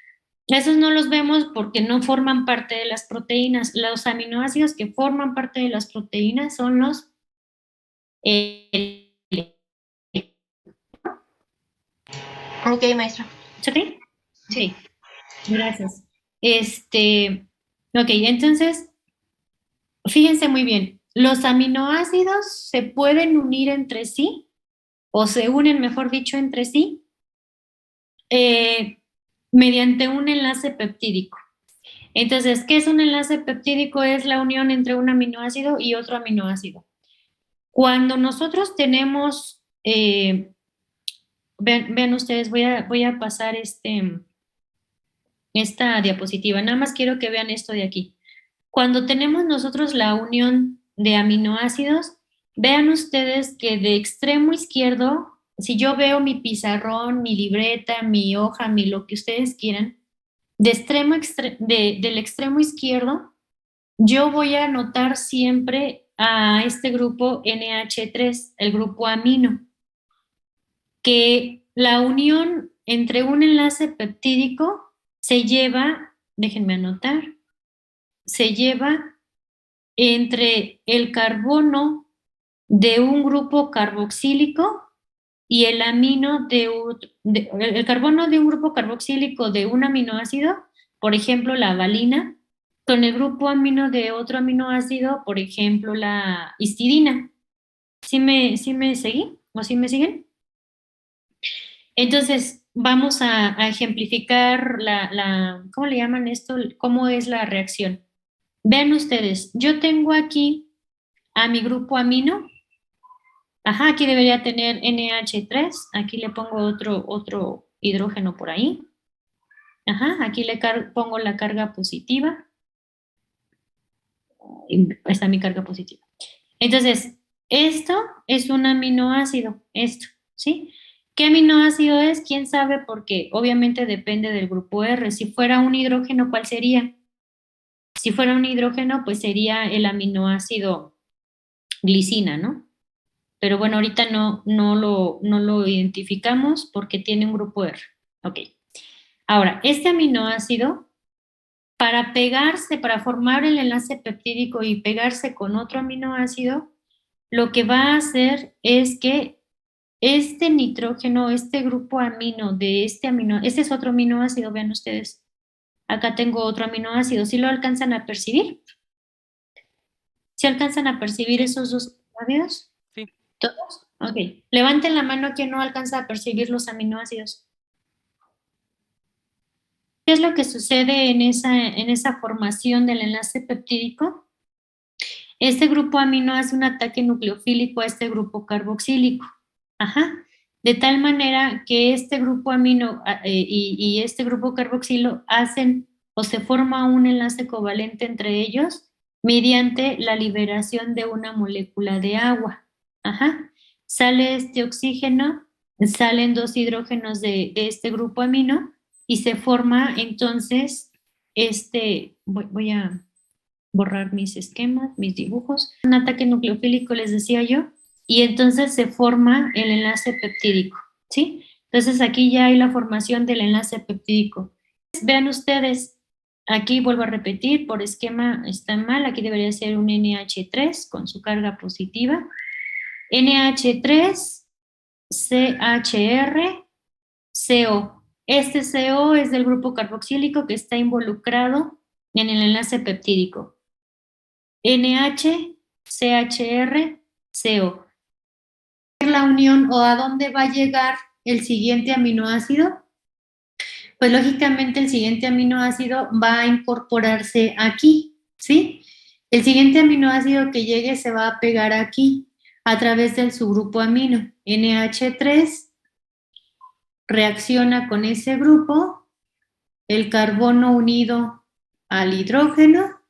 [SPEAKER 1] Esos no los vemos porque no forman parte de las proteínas. Los aminoácidos que forman parte de las proteínas son los
[SPEAKER 8] Ok, maestra.
[SPEAKER 1] ¿sí?
[SPEAKER 8] Sí.
[SPEAKER 1] Gracias. Ok, entonces, fíjense muy bien, los aminoácidos se pueden unir entre sí, o se unen, mejor dicho, entre sí, mediante un enlace peptídico. Entonces, ¿qué es un enlace peptídico? Es la unión entre un aminoácido y otro aminoácido. Cuando nosotros tenemos, vean ustedes, voy a pasar esta diapositiva. Nada más quiero que vean esto de aquí. Cuando tenemos nosotros la unión de aminoácidos, vean ustedes que de extremo izquierdo, si yo veo mi pizarrón, mi libreta, mi hoja, lo que ustedes quieran, del extremo izquierdo, yo voy a anotar siempre a este grupo NH3, el grupo amino, que la unión entre un enlace peptídico se lleva, déjenme anotar, se lleva entre el carbono de un grupo carboxílico y el amino el carbono de un grupo carboxílico de un aminoácido, por ejemplo, la valina, con el grupo amino de otro aminoácido, por ejemplo, la histidina. ¿Sí me seguí? ¿O sí me siguen? Entonces, vamos a ejemplificar ¿cómo le llaman esto? ¿Cómo es la reacción? Vean ustedes, yo tengo aquí a mi grupo amino. Ajá, aquí debería tener NH3. Aquí le pongo otro hidrógeno por ahí. Ajá, aquí le pongo la carga positiva. Y está mi carga positiva. Entonces, esto es un aminoácido, esto, ¿sí? ¿Qué aminoácido es? ¿Quién sabe? Porque obviamente depende del grupo R. Si fuera un hidrógeno, ¿cuál sería? Si fuera un hidrógeno, pues sería el aminoácido glicina, ¿no? Pero bueno, ahorita no lo identificamos porque tiene un grupo R. Ok. Ahora, este aminoácido, para pegarse, para formar el enlace peptídico y pegarse con otro aminoácido, lo que va a hacer es que este nitrógeno, este grupo amino de este es otro aminoácido, vean ustedes. Acá tengo otro aminoácido. ¿Sí lo alcanzan a percibir? ¿Sí alcanzan a percibir esos dos aminoácidos?
[SPEAKER 3] Sí.
[SPEAKER 1] ¿Todos? Ok. Levanten la mano quien no alcanza a percibir los aminoácidos. ¿Qué es lo que sucede en esa formación del enlace peptídico? Este grupo amino hace un ataque nucleofílico a este grupo carboxílico. Ajá. De tal manera que este grupo amino y este grupo carboxilo hacen o se forma un enlace covalente entre ellos mediante la liberación de una molécula de agua. Ajá. Sale este oxígeno, salen dos hidrógenos de este grupo amino y se forma entonces voy a borrar mis esquemas, mis dibujos. Un ataque nucleofílico, les decía yo, y entonces se forma el enlace peptídico, ¿sí? Entonces aquí ya hay la formación del enlace peptídico. Vean ustedes, aquí vuelvo a repetir, por esquema está mal, aquí debería ser un NH3 con su carga positiva. NH3, CHR, CO. Este CO es del grupo carboxílico que está involucrado en el enlace peptídico. NH, CHR, CO. La unión o a dónde va a llegar el siguiente aminoácido, pues lógicamente el siguiente aminoácido va a incorporarse aquí, ¿sí? El siguiente aminoácido que llegue se va a pegar aquí a través del subgrupo amino. NH3 reacciona con ese grupo, el carbono unido al hidrógeno,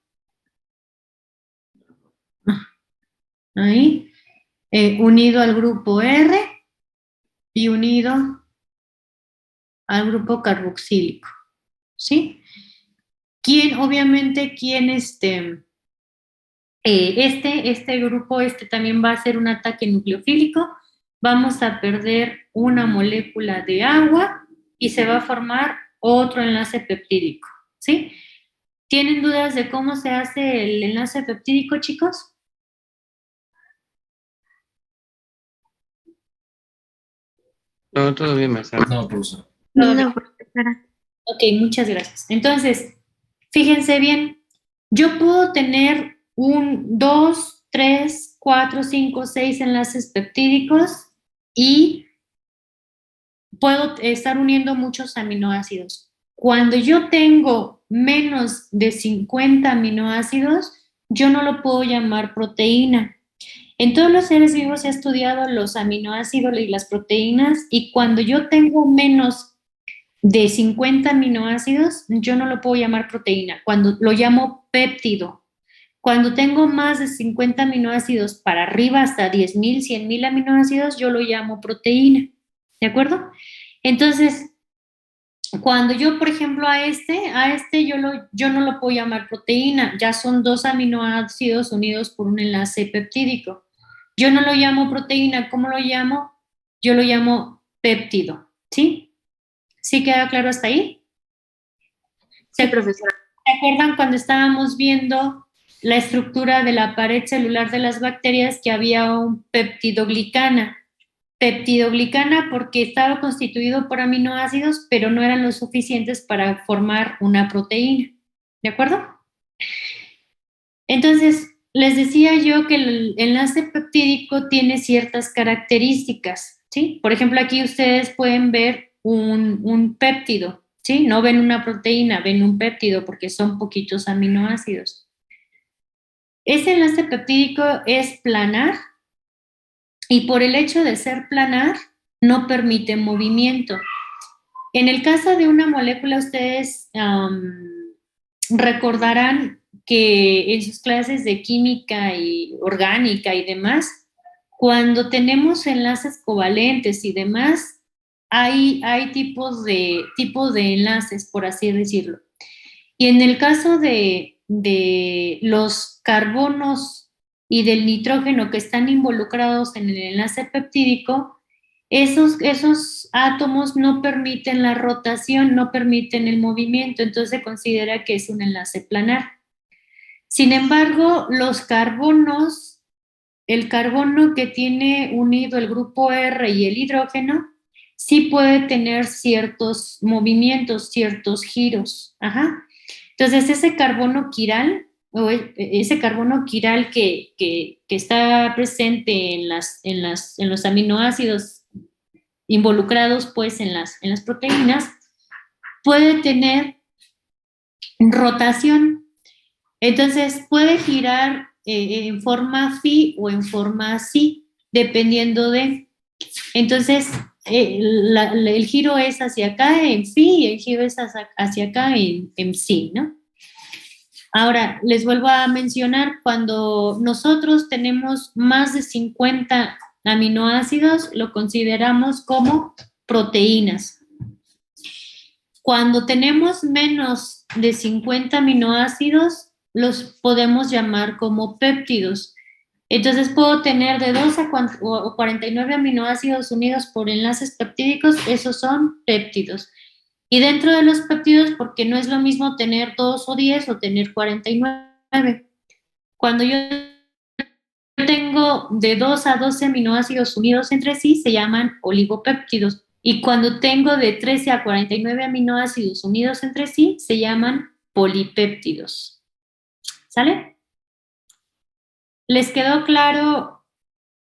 [SPEAKER 1] ahí, unido al grupo R y unido al grupo carboxílico, ¿sí? Obviamente, este grupo también va a ser un ataque nucleofílico, vamos a perder una molécula de agua y se va a formar otro enlace peptídico, ¿sí? ¿Tienen dudas de cómo se hace el enlace peptídico, chicos?
[SPEAKER 4] No, todo bien, maestra.
[SPEAKER 7] No, profesor.
[SPEAKER 8] No, profesora.
[SPEAKER 1] Ok, muchas gracias. Entonces, fíjense bien, yo puedo tener 2, 3, 4, 5, 6 enlaces peptídicos y puedo estar uniendo muchos aminoácidos. Cuando yo tengo menos de 50 aminoácidos, yo no lo puedo llamar proteína. En todos los seres vivos se ha estudiado los aminoácidos y las proteínas, y cuando yo tengo menos de 50 aminoácidos, yo no lo puedo llamar proteína, cuando lo llamo péptido. Cuando tengo más de 50 aminoácidos para arriba, hasta 10,000, 100,000 aminoácidos, yo lo llamo proteína. ¿De acuerdo? Entonces, cuando yo, por ejemplo, yo no lo puedo llamar proteína, ya son 2 aminoácidos unidos por un enlace peptídico. Yo no lo llamo proteína, ¿cómo lo llamo? Yo lo llamo péptido, ¿sí? ¿Sí queda claro hasta ahí?
[SPEAKER 8] Sí, profesora.
[SPEAKER 1] ¿Se acuerdan cuando estábamos viendo la estructura de la pared celular de las bacterias que había un peptidoglicana? Peptidoglicana porque estaba constituido por aminoácidos, pero no eran lo suficientes para formar una proteína. ¿De acuerdo? Entonces, les decía yo que el enlace peptídico tiene ciertas características, ¿sí? Por ejemplo, aquí ustedes pueden ver un péptido, ¿sí? No ven una proteína, ven un péptido porque son poquitos aminoácidos. Ese enlace peptídico es planar y por el hecho de ser planar no permite movimiento. En el caso de una molécula, ustedes recordarán que en sus clases de química y orgánica y demás, cuando tenemos enlaces covalentes y demás, hay tipos de enlaces, por así decirlo. Y en el caso de los carbonos y del nitrógeno que están involucrados en el enlace peptídico, esos átomos no permiten la rotación, no permiten el movimiento, entonces se considera que es un enlace planar. Sin embargo, los carbonos, el carbono que tiene unido el grupo R y el hidrógeno, sí puede tener ciertos movimientos, ciertos giros. Ajá. Entonces, ese carbono quiral, que está presente en los aminoácidos involucrados pues en las proteínas, puede tener rotación. Entonces puede girar en forma phi o en forma psi, dependiendo de. Entonces el giro es hacia acá en phi y el giro es hacia acá en psi, ¿no? Ahora, les vuelvo a mencionar, cuando nosotros tenemos más de 50 aminoácidos, lo consideramos como proteínas. Cuando tenemos menos de 50 aminoácidos, los podemos llamar como péptidos. Entonces puedo tener de 2 a 49 aminoácidos unidos por enlaces peptídicos, esos son péptidos. Y dentro de los péptidos, porque no es lo mismo tener 2 o 10 o tener 49. Cuando yo tengo de 2 a 12 aminoácidos unidos entre sí, se llaman oligopéptidos. Y cuando tengo de 13 a 49 aminoácidos unidos entre sí, se llaman polipéptidos. ¿Sale? ¿Les quedó claro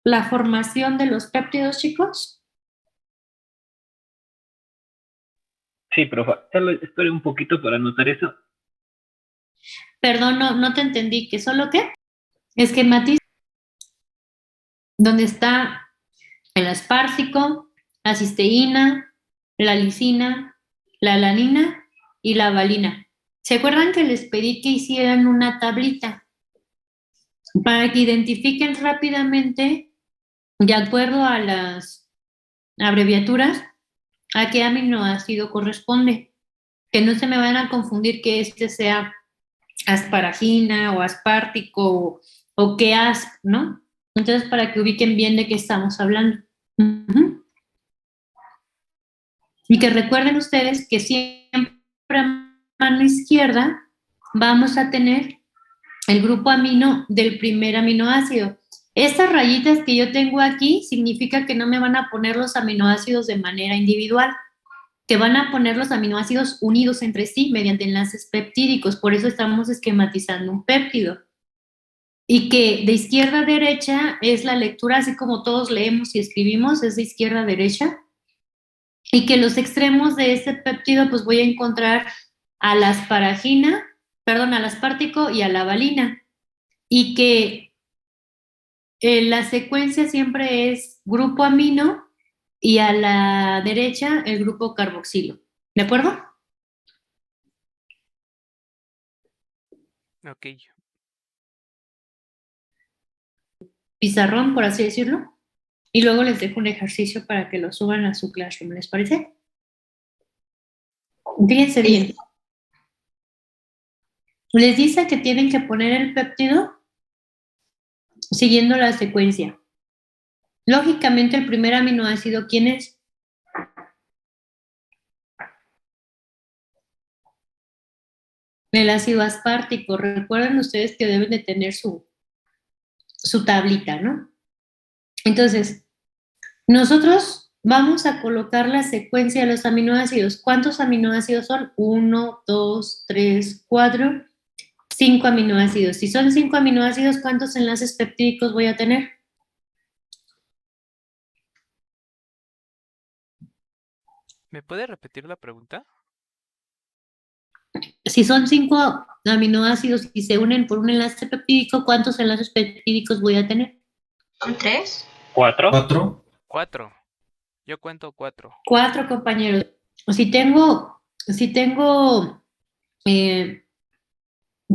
[SPEAKER 1] la formación de los péptidos, chicos?
[SPEAKER 2] Sí, profe, solo espere un poquito para anotar eso.
[SPEAKER 1] Perdón, no te entendí. ¿Qué solo qué? Esquematiza donde está el aspartico, la cisteína, la lisina, la alanina y la valina. ¿Se acuerdan que les pedí que hicieran una tablita para que identifiquen rápidamente, de acuerdo a las abreviaturas, a qué aminoácido corresponde? Que no se me van a confundir que este sea asparagina o aspartico o que ¿no? Entonces, para que ubiquen bien de qué estamos hablando. Ujú. Y que recuerden ustedes que siempre a mano izquierda vamos a tener el grupo amino del primer aminoácido. Estas rayitas que yo tengo aquí significa que no me van a poner los aminoácidos de manera individual, que van a poner los aminoácidos unidos entre sí mediante enlaces peptídicos. Por eso estamos esquematizando un péptido. Y que de izquierda a derecha es la lectura, así como todos leemos y escribimos, es de izquierda a derecha. Y que los extremos de este péptido, pues voy a encontrar a la asparagina, perdón, al aspartico y a la valina. Y que la secuencia siempre es grupo amino y a la derecha el grupo carboxilo. ¿De acuerdo?
[SPEAKER 3] Ok.
[SPEAKER 1] Pizarrón, por así decirlo. Y luego les dejo un ejercicio para que lo suban a su Classroom, ¿les parece? Fíjense bien. Les dice que tienen que poner el péptido siguiendo la secuencia. Lógicamente, el primer aminoácido, ¿quién es? El ácido aspartico. Recuerden ustedes que deben de tener su tablita, ¿no? Entonces, nosotros vamos a colocar la secuencia de los aminoácidos. ¿Cuántos aminoácidos son? 1, 2, 3, 4, 5 aminoácidos. Si son 5 aminoácidos, ¿cuántos enlaces peptídicos voy a tener?
[SPEAKER 3] ¿Me puede repetir la pregunta?
[SPEAKER 1] Si son 5 aminoácidos y se unen por un enlace peptídico, ¿cuántos enlaces peptídicos voy a tener?
[SPEAKER 8] ¿Son 3?
[SPEAKER 2] 4.
[SPEAKER 7] 4.
[SPEAKER 3] 4. Yo cuento 4.
[SPEAKER 1] 4, compañeros. Si tengo 5,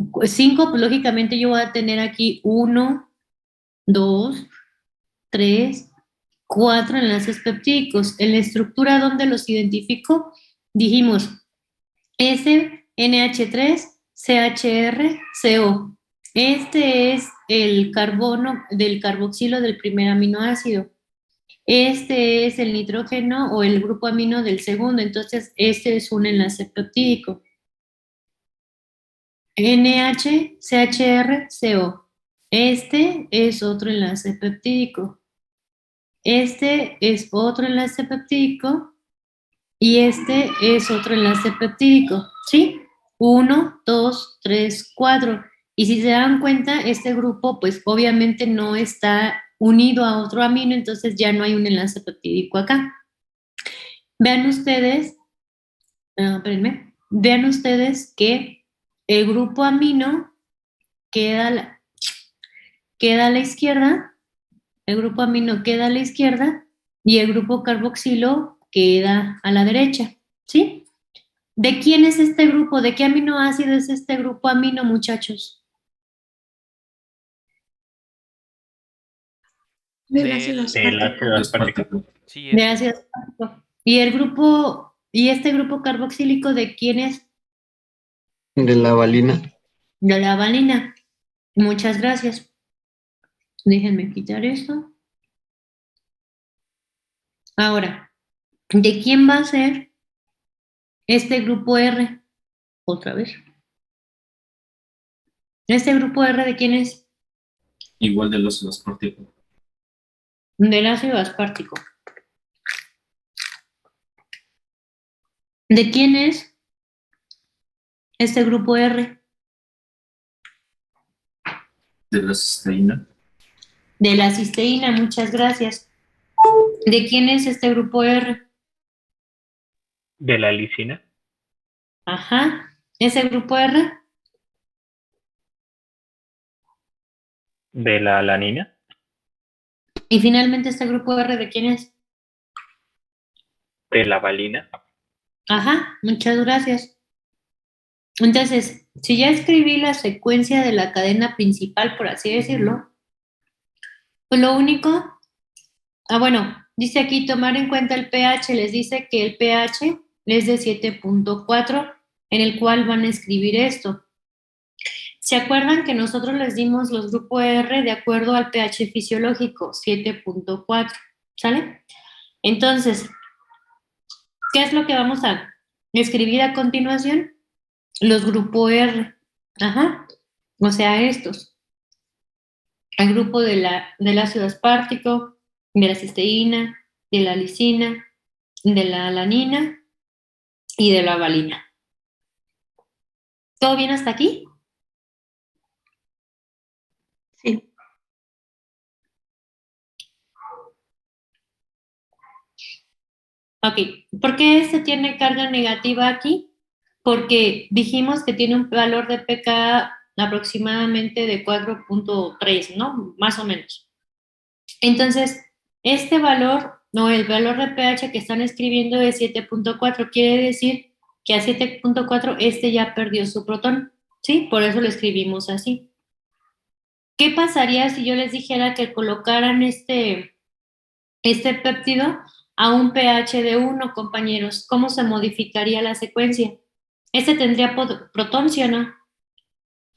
[SPEAKER 1] pues lógicamente yo voy a tener aquí 1, 2, 3, 4 enlaces peptídicos. En la estructura, ¿dónde los identifico? Dijimos SNH3, CHR, CO. Este es el carbono del carboxilo del primer aminoácido. Este es el nitrógeno o el grupo amino del segundo. Entonces, este es un enlace peptídico. NH, CHR, CO. Este es otro enlace peptídico. Este es otro enlace peptídico y este es otro enlace peptídico, ¿sí? 1, 2, 3, 4. Y si se dan cuenta, este grupo, pues obviamente no está unido a otro amino, entonces ya no hay un enlace peptídico acá. Vean ustedes, espérenme, vean ustedes que el grupo amino queda a la izquierda, el grupo amino queda a la izquierda y el grupo carboxilo queda a la derecha, ¿sí? ¿De quién es este grupo? ¿De qué aminoácido es este grupo amino, muchachos?
[SPEAKER 8] Del ácido aspartico.
[SPEAKER 3] Sí,
[SPEAKER 1] De
[SPEAKER 3] ese.
[SPEAKER 1] ácido aspartico. ¿Y este grupo carboxílico de quién es?
[SPEAKER 4] De la valina.
[SPEAKER 1] De la valina. Muchas gracias. Déjenme quitar esto. Ahora, ¿de quién va a ser este grupo R? Otra vez. ¿Este grupo R de quién es?
[SPEAKER 7] Igual de los aspartico.
[SPEAKER 1] Del ácido aspartico. ¿De quién es este grupo R?
[SPEAKER 7] De la cisteína.
[SPEAKER 1] De la cisteína, muchas gracias. ¿De quién es este grupo R?
[SPEAKER 2] De la lisina.
[SPEAKER 1] Ajá. Ese grupo R.
[SPEAKER 2] De la alanina.
[SPEAKER 1] Y finalmente este grupo R, ¿de quién es?
[SPEAKER 2] De la valina.
[SPEAKER 1] Ajá, muchas gracias. Entonces, si ya escribí la secuencia de la cadena principal, por así decirlo, pues lo único, bueno, dice aquí tomar en cuenta el pH, les dice que el pH es de 7.4, en el cual van a escribir esto. ¿Se acuerdan que nosotros les dimos los grupos R de acuerdo al pH fisiológico, 7.4? ¿Sale? Entonces, ¿qué es lo que vamos a escribir a continuación? Los grupos R. Ajá. O sea, estos. El grupo del ácido aspartico, de la cisteína, de la lisina, de la alanina y de la valina. ¿Todo bien hasta aquí?
[SPEAKER 5] Sí.
[SPEAKER 1] Ok. ¿Por qué este tiene carga negativa aquí? Porque dijimos que tiene un valor de pK aproximadamente de 4.3, ¿no? Más o menos. Entonces, este valor, no, el valor de pH que están escribiendo es 7.4, quiere decir que a 7.4 este ya perdió su protón, ¿sí? Por eso lo escribimos así. ¿Qué pasaría si yo les dijera que colocaran este péptido a un pH de 1, compañeros? ¿Cómo se modificaría la secuencia? Este tendría protón, ¿sí o no?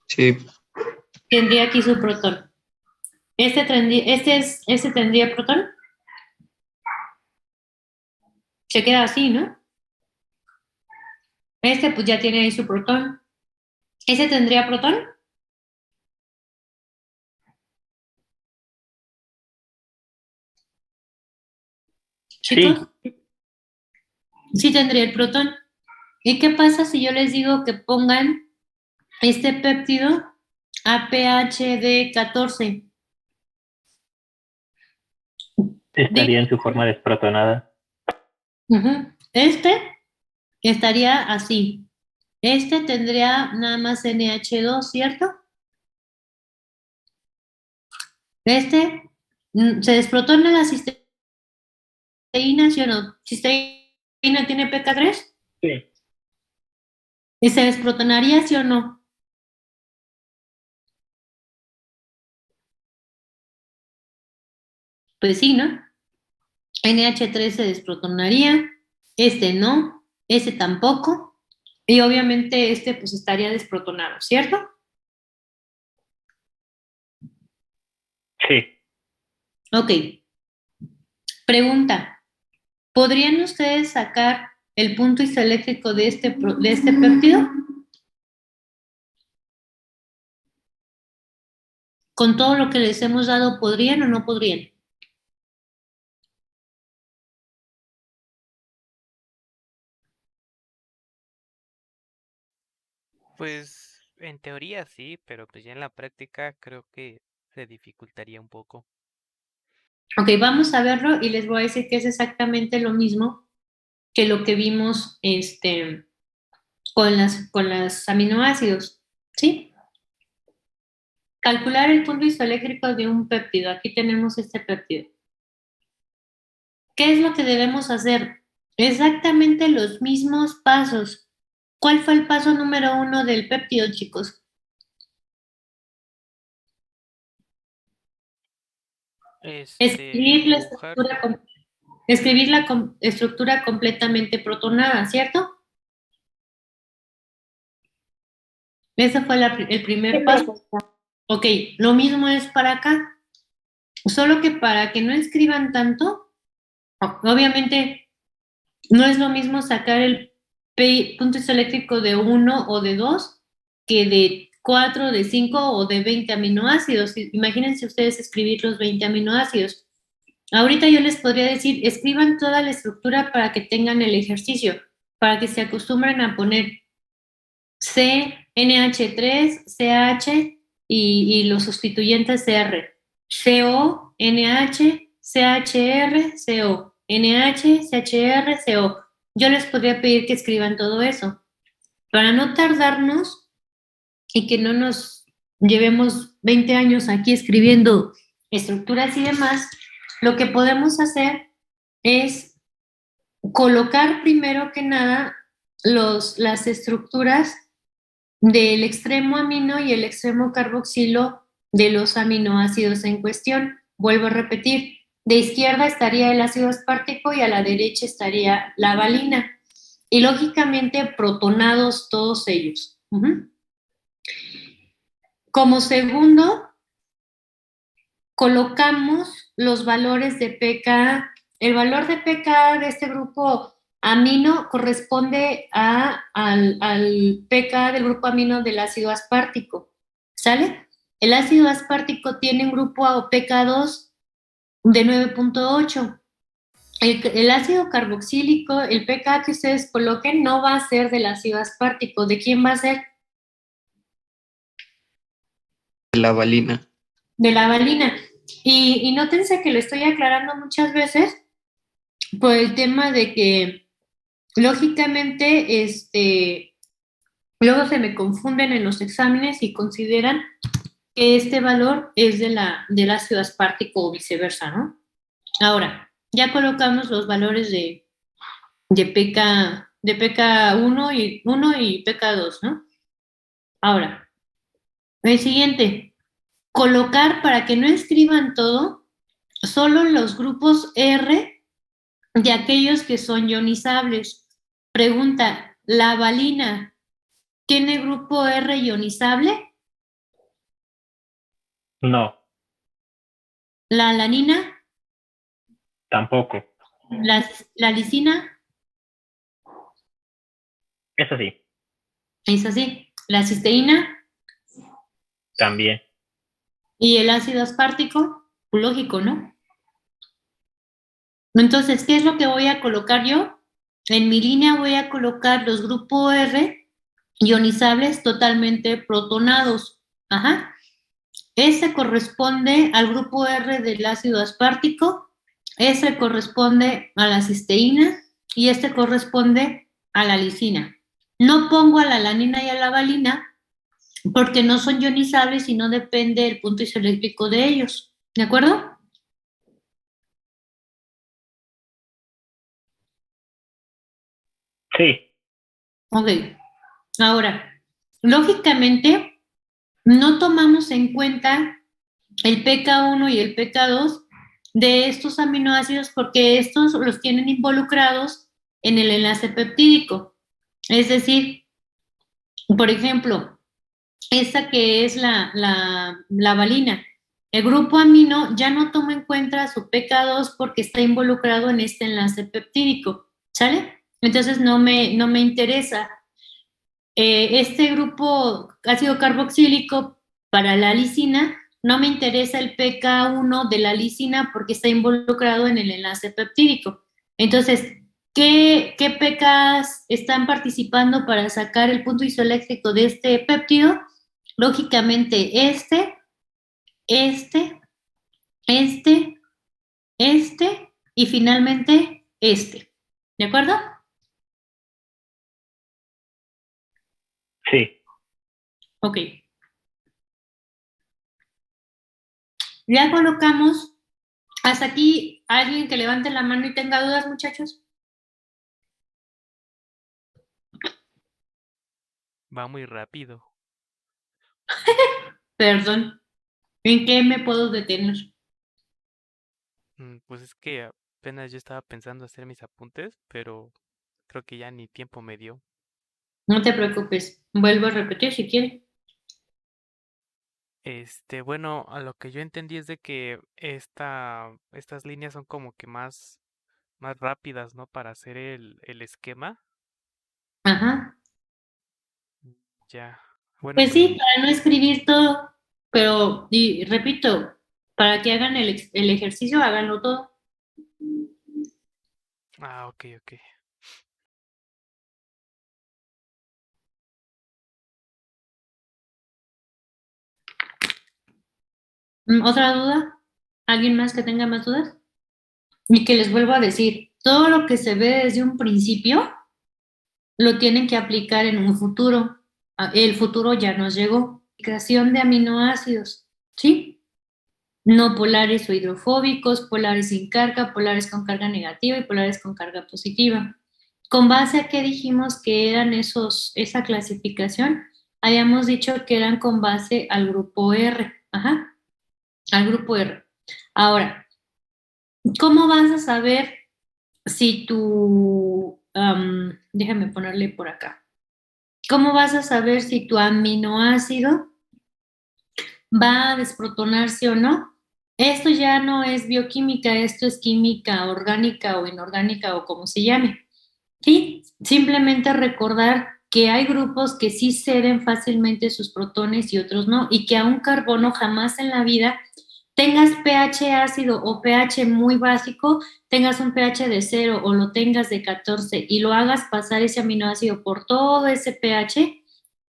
[SPEAKER 4] Sí,
[SPEAKER 1] Tendría aquí su protón. Este tendría protón. Se queda así, ¿no? Este pues ya tiene ahí su protón. ¿Ese tendría protón? Chicos, sí tendría el protón. ¿Y qué pasa si yo les digo que pongan este péptido a pH de 14?
[SPEAKER 2] Estaría en su forma desprotonada.
[SPEAKER 1] Este estaría así. Este tendría nada más NH2, ¿cierto? Este se desprotona la cisteína, ¿sí o no? ¿Cisteína tiene pK3?
[SPEAKER 2] Sí.
[SPEAKER 1] ¿Y se desprotonaría, sí o no? Pues sí, ¿no? NH3 se desprotonaría, este no, este tampoco, y obviamente este pues estaría desprotonado, ¿cierto?
[SPEAKER 2] Sí.
[SPEAKER 1] Ok. Pregunta, ¿podrían ustedes sacar el punto isoeléctrico de este péptido? Con todo lo que les hemos dado, ¿podrían o no podrían?
[SPEAKER 3] Pues en teoría sí, pero pues ya en la práctica creo que se dificultaría un poco.
[SPEAKER 1] Ok, vamos a verlo y les voy a decir que es exactamente lo mismo que lo que vimos con las aminoácidos, ¿sí? Calcular el punto isoeléctrico de un péptido. Aquí tenemos este péptido. ¿Qué es lo que debemos hacer? Exactamente los mismos pasos. ¿Cuál fue el paso número 1 del péptido, chicos? Escribir la
[SPEAKER 3] Dibujar.
[SPEAKER 1] estructura, escribir la estructura completamente protonada, ¿cierto? Ese fue el primer paso. Ok, lo mismo es para acá. Solo que para que no escriban tanto, obviamente no es lo mismo sacar el punto isoeléctrico de 1 o de 2 que de 4, de 5 o de 20 aminoácidos. Imagínense ustedes escribir los 20 aminoácidos. Ahorita yo les podría decir, escriban toda la estructura para que tengan el ejercicio, para que se acostumbren a poner C, NH3, CH y los sustituyentes CR. CO, NH, CHR, CO, NH, CHR, CO. yo les podría pedir que escriban todo eso. Para no tardarnos y que no nos llevemos 20 años aquí escribiendo estructuras y demás, lo que podemos hacer es colocar primero que nada las estructuras del extremo amino y el extremo carboxilo de los aminoácidos en cuestión. Vuelvo a repetir, de izquierda estaría el ácido aspartico y a la derecha estaría la valina. Y lógicamente protonados todos ellos. Como segundo, colocamos los valores de pKa. El valor de pKa de este grupo amino corresponde al pKa del grupo amino del ácido aspartico. ¿Sale? El ácido aspartico tiene un grupo pK2 de 9.8. El ácido carboxílico, el pKa que ustedes coloquen, no va a ser del ácido aspartico. ¿De quién va a ser?
[SPEAKER 4] De la valina.
[SPEAKER 1] De la valina. Y nótense que lo estoy aclarando muchas veces por el tema de que, lógicamente, luego se me confunden en los exámenes y consideran que este valor es del ácido aspartico o viceversa, ¿no? Ahora, ya colocamos los valores de pK1 y pK2, ¿no? Ahora, el siguiente, colocar para que no escriban todo, solo los grupos R de aquellos que son ionizables. Pregunta, ¿la valina tiene grupo R ionizable?
[SPEAKER 2] No,
[SPEAKER 1] ¿La alanina?
[SPEAKER 2] tampoco.
[SPEAKER 1] ¿La lisina?
[SPEAKER 2] Eso sí,
[SPEAKER 1] Es así. ¿La cisteína?
[SPEAKER 2] también.
[SPEAKER 1] ¿Y el ácido aspartico? Lógico, ¿no? Entonces, ¿qué es lo que voy a colocar yo? En mi línea voy a colocar los grupos R ionizables totalmente protonados. Ajá. Ese corresponde al grupo R del ácido aspartico, ese corresponde a la cisteína y este corresponde a la lisina. No pongo a la alanina y a la valina porque no son ionizables y no depende del punto isoeléctrico de ellos. ¿De acuerdo?
[SPEAKER 2] Sí,
[SPEAKER 1] Ok. Ahora, lógicamente, no tomamos en cuenta el pK1 y el pK2 de estos aminoácidos porque estos los tienen involucrados en el enlace peptídico. Es decir, por ejemplo, esta que es la valina, el grupo amino ya no toma en cuenta su pK2 porque está involucrado en este enlace peptídico, ¿sale? Entonces no me interesa. Este grupo ácido carboxílico para la lisina, no me interesa el pK1 de la lisina porque está involucrado en el enlace peptídico. Entonces, ¿qué pKs están participando para sacar el punto isoeléctrico de este péptido? Lógicamente, este y finalmente este. ¿De acuerdo?
[SPEAKER 2] sí.
[SPEAKER 1] Ok. Ya colocamos. ¿Hasta aquí alguien que levante la mano y tenga dudas, muchachos?
[SPEAKER 3] Va muy rápido.
[SPEAKER 1] Perdón. ¿En qué me puedo detener?
[SPEAKER 3] Pues es que apenas yo estaba pensando hacer mis apuntes, pero creo que ya ni tiempo me dio.
[SPEAKER 1] No te preocupes. Vuelvo a repetir si quieres.
[SPEAKER 3] Bueno, a lo que yo entendí es de que estas líneas son como que más rápidas, ¿no? Para hacer el esquema.
[SPEAKER 1] Ajá.
[SPEAKER 3] Ya. Bueno,
[SPEAKER 1] Pues sí, para no escribir todo. Pero, y repito, para que hagan el ejercicio, háganlo todo.
[SPEAKER 3] ok, ok.
[SPEAKER 1] ¿Otra duda? ¿Alguien más que tenga más dudas? Y que les vuelvo a decir, todo lo que se ve desde un principio lo tienen que aplicar en un futuro. El futuro ya nos llegó. Creación de aminoácidos, ¿sí? No polares o hidrofóbicos, polares sin carga, polares con carga negativa y polares con carga positiva. ¿Con base a qué dijimos que eran esa clasificación? Habíamos dicho que eran con base al grupo R. Ajá, al grupo R. Ahora, ¿cómo vas a saber si déjame ponerle por acá. ¿Cómo vas a saber si tu aminoácido va a desprotonarse o no? Esto ya no es bioquímica, esto es química orgánica o inorgánica o como se llame. Sí, simplemente recordar que hay grupos que sí ceden fácilmente sus protones y otros no, y que a un carbono jamás en la vida tengas pH ácido o pH muy básico, tengas un pH de 0 o lo tengas de 14 y lo hagas pasar ese aminoácido por todo ese pH,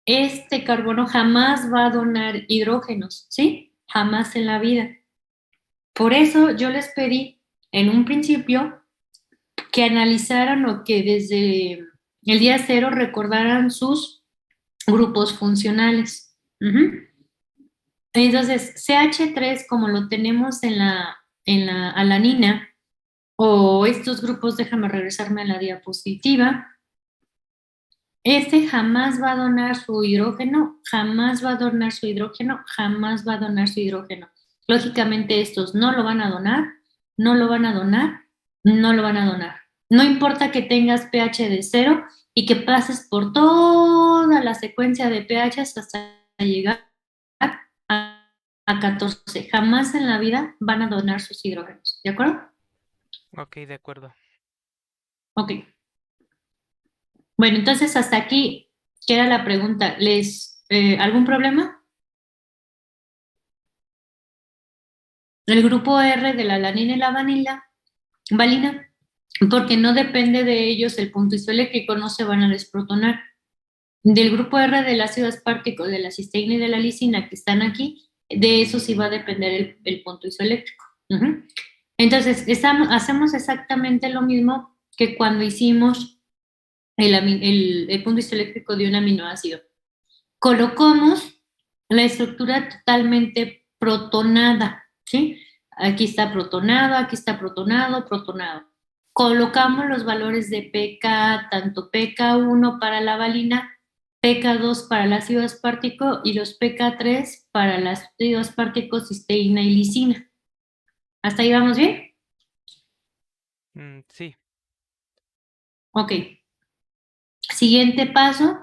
[SPEAKER 1] este carbono jamás va a donar hidrógenos, ¿sí? Jamás en la vida. Por eso yo les pedí en un principio que analizaran o que desde el día 0 recordaran sus grupos funcionales. Entonces, CH3, como lo tenemos en la alanina, o estos grupos, déjame regresarme a la diapositiva, este jamás va a donar su hidrógeno, jamás va a donar su hidrógeno, jamás va a donar su hidrógeno. Lógicamente estos no lo van a donar, no lo van a donar, no lo van a donar. No importa que tengas pH de 0 y que pases por toda la secuencia de pHs hasta llegar a 14. Jamás en la vida van a donar sus hidrógenos. ¿De acuerdo?
[SPEAKER 3] Ok, de acuerdo.
[SPEAKER 1] Ok. Bueno, entonces hasta aquí queda la pregunta. ¿Algún problema? El grupo R de la alanina y la valina, porque no depende de ellos el punto isoeléctrico, no se van a desprotonar. Del grupo R del ácido aspartico, de la cisteína y de la lisina que están aquí, de eso sí va a depender el punto isoeléctrico. Entonces, hacemos exactamente lo mismo que cuando hicimos el punto isoeléctrico de un aminoácido. Colocamos la estructura totalmente protonada, ¿sí? Aquí está protonado, aquí está protonado, protonado. Colocamos los valores de pK, tanto pK1 para la valina, pK2 para el ácido aspartico y los pK3 para el ácido aspartico, cisteína y lisina. ¿Hasta ahí vamos bien?
[SPEAKER 3] Sí.
[SPEAKER 1] Ok. Siguiente paso.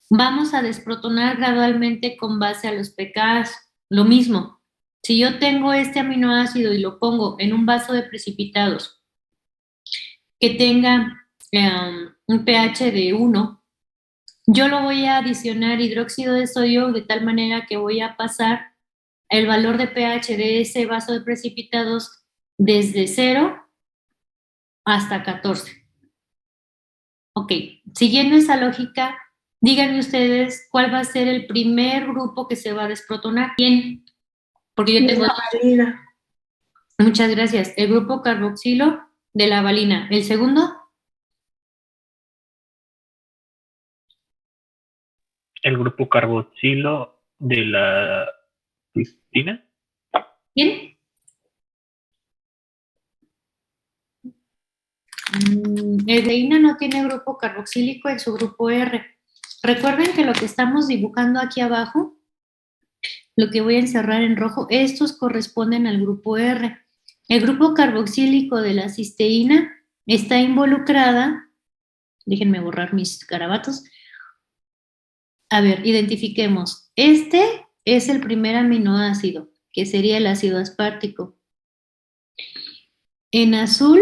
[SPEAKER 1] Vamos a desprotonar gradualmente con base a los pKs. Lo mismo. Si yo tengo este aminoácido y lo pongo en un vaso de precipitados que tenga un pH de 1, yo lo voy a adicionar hidróxido de sodio de tal manera que voy a pasar el valor de pH de ese vaso de precipitados desde 0 hasta 14. Ok, siguiendo esa lógica, díganme ustedes cuál va a ser el primer grupo que se va a desprotonar. ¿Quién? Porque yo tengo... Muchas gracias. El grupo carboxilo de la valina. ¿El segundo?
[SPEAKER 2] El grupo carboxilo de la cisteína.
[SPEAKER 1] ¿Quién? Edeína no tiene grupo carboxílico en su grupo R. Recuerden que lo que estamos dibujando aquí abajo, lo que voy a encerrar en rojo, estos corresponden al grupo R. El grupo carboxílico de la cisteína está involucrada, déjenme borrar mis garabatos. A ver, identifiquemos. Este es el primer aminoácido, que sería el ácido aspartico. En azul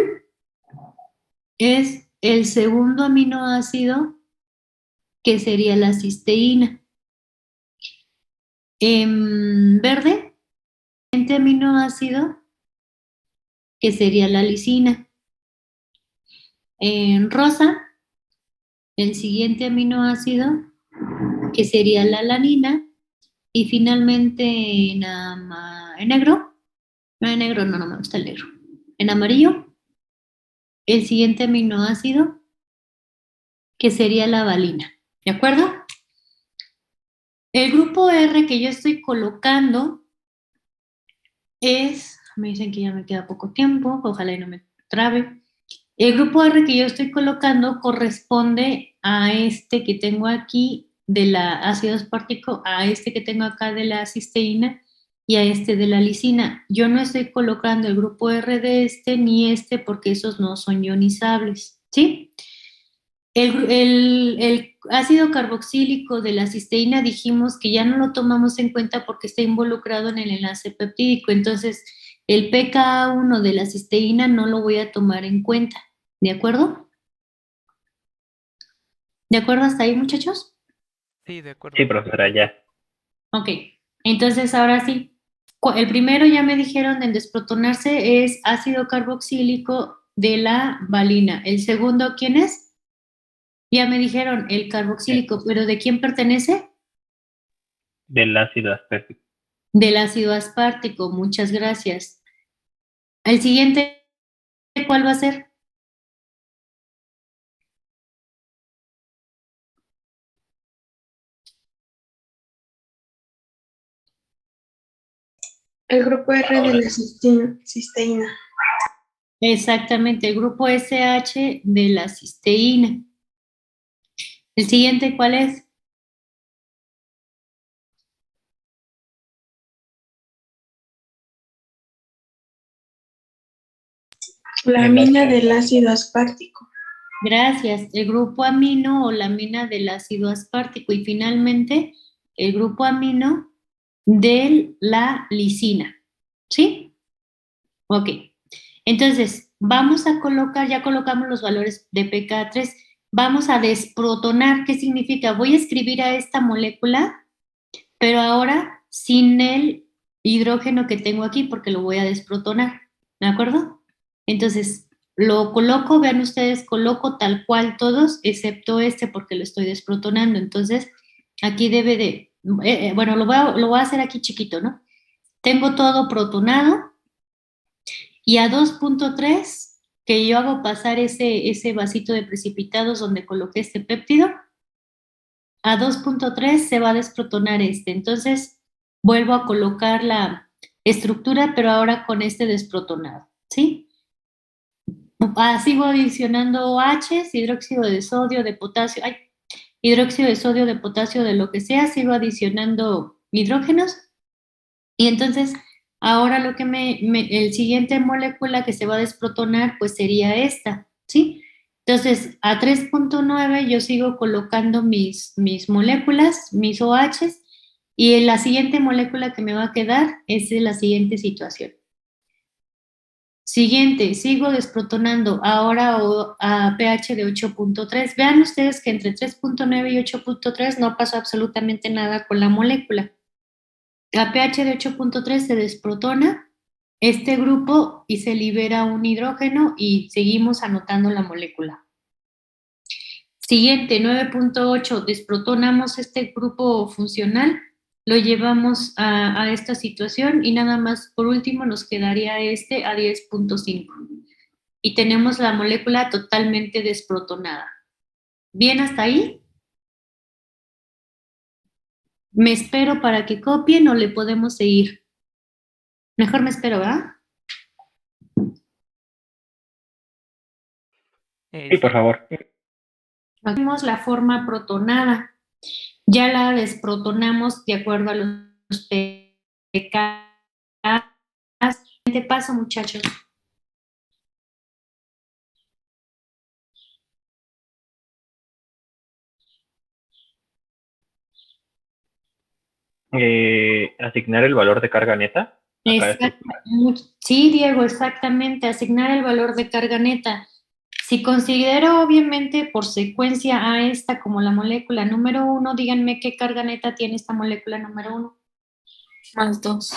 [SPEAKER 1] es el segundo aminoácido, que sería la cisteína. En verde, el siguiente aminoácido, que sería la lisina. En rosa, el siguiente aminoácido, que sería la alanina. Y finalmente en negro, no me gusta el negro. En amarillo, el siguiente aminoácido, que sería la valina. ¿De acuerdo? El grupo R que yo estoy colocando me dicen que ya me queda poco tiempo, ojalá y no me trabe. El grupo R que yo estoy colocando corresponde a este que tengo aquí de la ácido aspartico, a este que tengo acá de la cisteína y a este de la lisina. Yo no estoy colocando el grupo R de este ni este porque esos no son ionizables, ¿sí? El ácido carboxílico de la cisteína dijimos que ya no lo tomamos en cuenta porque está involucrado en el enlace peptídico, entonces el pKa1 de la cisteína no lo voy a tomar en cuenta, ¿de acuerdo? ¿De acuerdo hasta ahí, muchachos?
[SPEAKER 3] Sí, de acuerdo.
[SPEAKER 2] Sí, profesora, ya.
[SPEAKER 1] Ok, entonces ahora sí, el primero ya me dijeron en desprotonarse es ácido carboxílico de la valina. El segundo, ¿quién es? Ya me dijeron el carboxílico, pero ¿de quién pertenece?
[SPEAKER 2] Del ácido aspartico.
[SPEAKER 1] Del ácido aspartico, muchas gracias. El siguiente, ¿cuál va a ser?
[SPEAKER 5] El grupo R de la cisteína.
[SPEAKER 1] Exactamente, el grupo SH de la cisteína. El siguiente, ¿cuál es?
[SPEAKER 5] La amina del ácido aspartico.
[SPEAKER 1] Gracias, el grupo amino o la amina del ácido aspartico. Y finalmente, el grupo amino de la lisina. ¿Sí? Ok. Entonces, vamos a colocar, ya colocamos los valores de pK3, vamos a desprotonar. ¿Qué significa? Voy a escribir a esta molécula, pero ahora sin el hidrógeno que tengo aquí porque lo voy a desprotonar. ¿De acuerdo? Entonces, lo coloco, vean ustedes, coloco tal cual todos, excepto este porque lo estoy desprotonando. Entonces, aquí debe de, bueno, lo voy a hacer aquí chiquito, ¿no? Tengo todo protonado. Y a 2.3, que yo hago pasar ese vasito de precipitados donde coloqué este péptido, a 2.3 se va a desprotonar este. Entonces, vuelvo a colocar la estructura, pero ahora con este desprotonado, ¿sí? Sigo adicionando OH, hidróxido de sodio, de potasio, hidróxido de sodio, de potasio, de lo que sea, sigo adicionando hidrógenos. Y entonces, ahora lo que el siguiente molécula que se va a desprotonar, pues sería esta, ¿sí? Entonces, a 3.9 yo sigo colocando mis moléculas, mis OHs, y la siguiente molécula que me va a quedar es de la siguiente situación. Siguiente, sigo desprotonando ahora a pH de 8.3. Vean ustedes que entre 3.9 y 8.3 no pasó absolutamente nada con la molécula. A pH de 8.3 se desprotona este grupo y se libera un hidrógeno y seguimos anotando la molécula. Siguiente, 9.8, desprotonamos este grupo funcional, lo llevamos a esta situación y nada más por último nos quedaría este a 10.5. Y tenemos la molécula totalmente desprotonada. ¿Bien hasta ahí? ¿Me espero para que copien o le podemos seguir? Mejor me espero, ¿verdad?
[SPEAKER 2] Sí, por favor.
[SPEAKER 1] Tenemos la forma protonada. Ya la desprotonamos de acuerdo a los pK. Siguiente paso, muchachos.
[SPEAKER 2] Asignar el valor de carga neta.
[SPEAKER 1] Sí, Diego, exactamente. Asignar el valor de carga neta. Si considero obviamente por secuencia a esta como la molécula número 1, díganme qué carga neta tiene esta molécula número 1.
[SPEAKER 5] Más 2.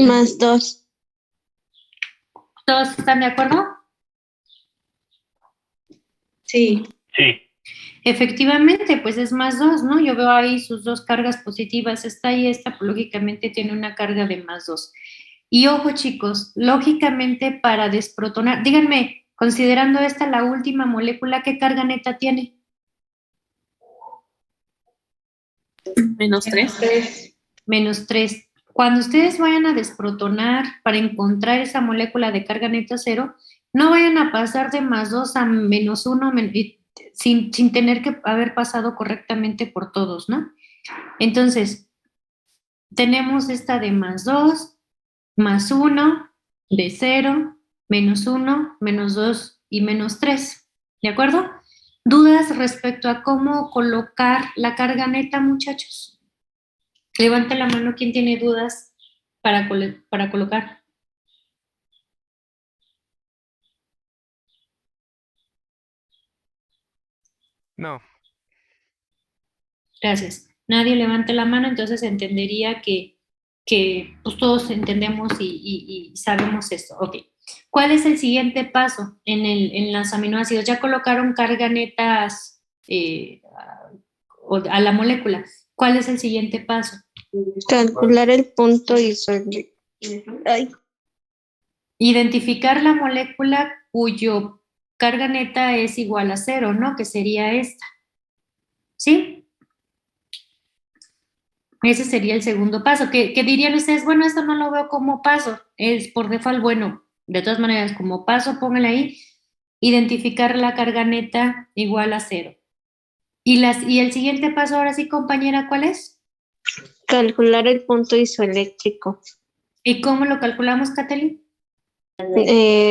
[SPEAKER 8] Más 2.
[SPEAKER 1] ¿Todos están de acuerdo?
[SPEAKER 5] Sí.
[SPEAKER 2] Sí.
[SPEAKER 1] Efectivamente, pues es más 2, ¿no? Yo veo ahí sus dos cargas positivas, esta y esta, pues lógicamente tiene una carga de más 2. Y ojo, chicos, lógicamente para desprotonar, díganme, Considerando esta la última molécula, ¿qué carga neta tiene?
[SPEAKER 5] -3.
[SPEAKER 1] -3. Cuando ustedes vayan a desprotonar para encontrar esa molécula de carga neta 0, no vayan a pasar de +2 a -1 sin tener que haber pasado correctamente por todos, ¿no? Entonces, tenemos esta de +2, +1, de 0, -1, -2 y -3. ¿De acuerdo? ¿Dudas respecto a cómo colocar la carga neta, muchachos? Levante la mano quien tiene dudas para colocar.
[SPEAKER 3] No.
[SPEAKER 1] Gracias. Nadie levante la mano, entonces entendería que pues todos entendemos y sabemos esto. Ok. ¿Cuál es el siguiente paso en los aminoácidos? Ya colocaron carga netas a la molécula. ¿Cuál es el siguiente paso?
[SPEAKER 8] Calcular el punto isoeléctrico.
[SPEAKER 1] Identificar la molécula cuyo carga neta es igual a 0, ¿no? Que sería esta. ¿Sí? Ese sería el segundo paso. ¿Qué dirían ustedes? Bueno, esto no lo veo como paso. Es por default, bueno, de todas maneras, como paso, póngale ahí, identificar la carga neta igual a 0. Y el siguiente paso, ahora sí, compañera, ¿cuál es?
[SPEAKER 8] Calcular el punto isoeléctrico.
[SPEAKER 1] ¿Y cómo lo calculamos, Kathleen?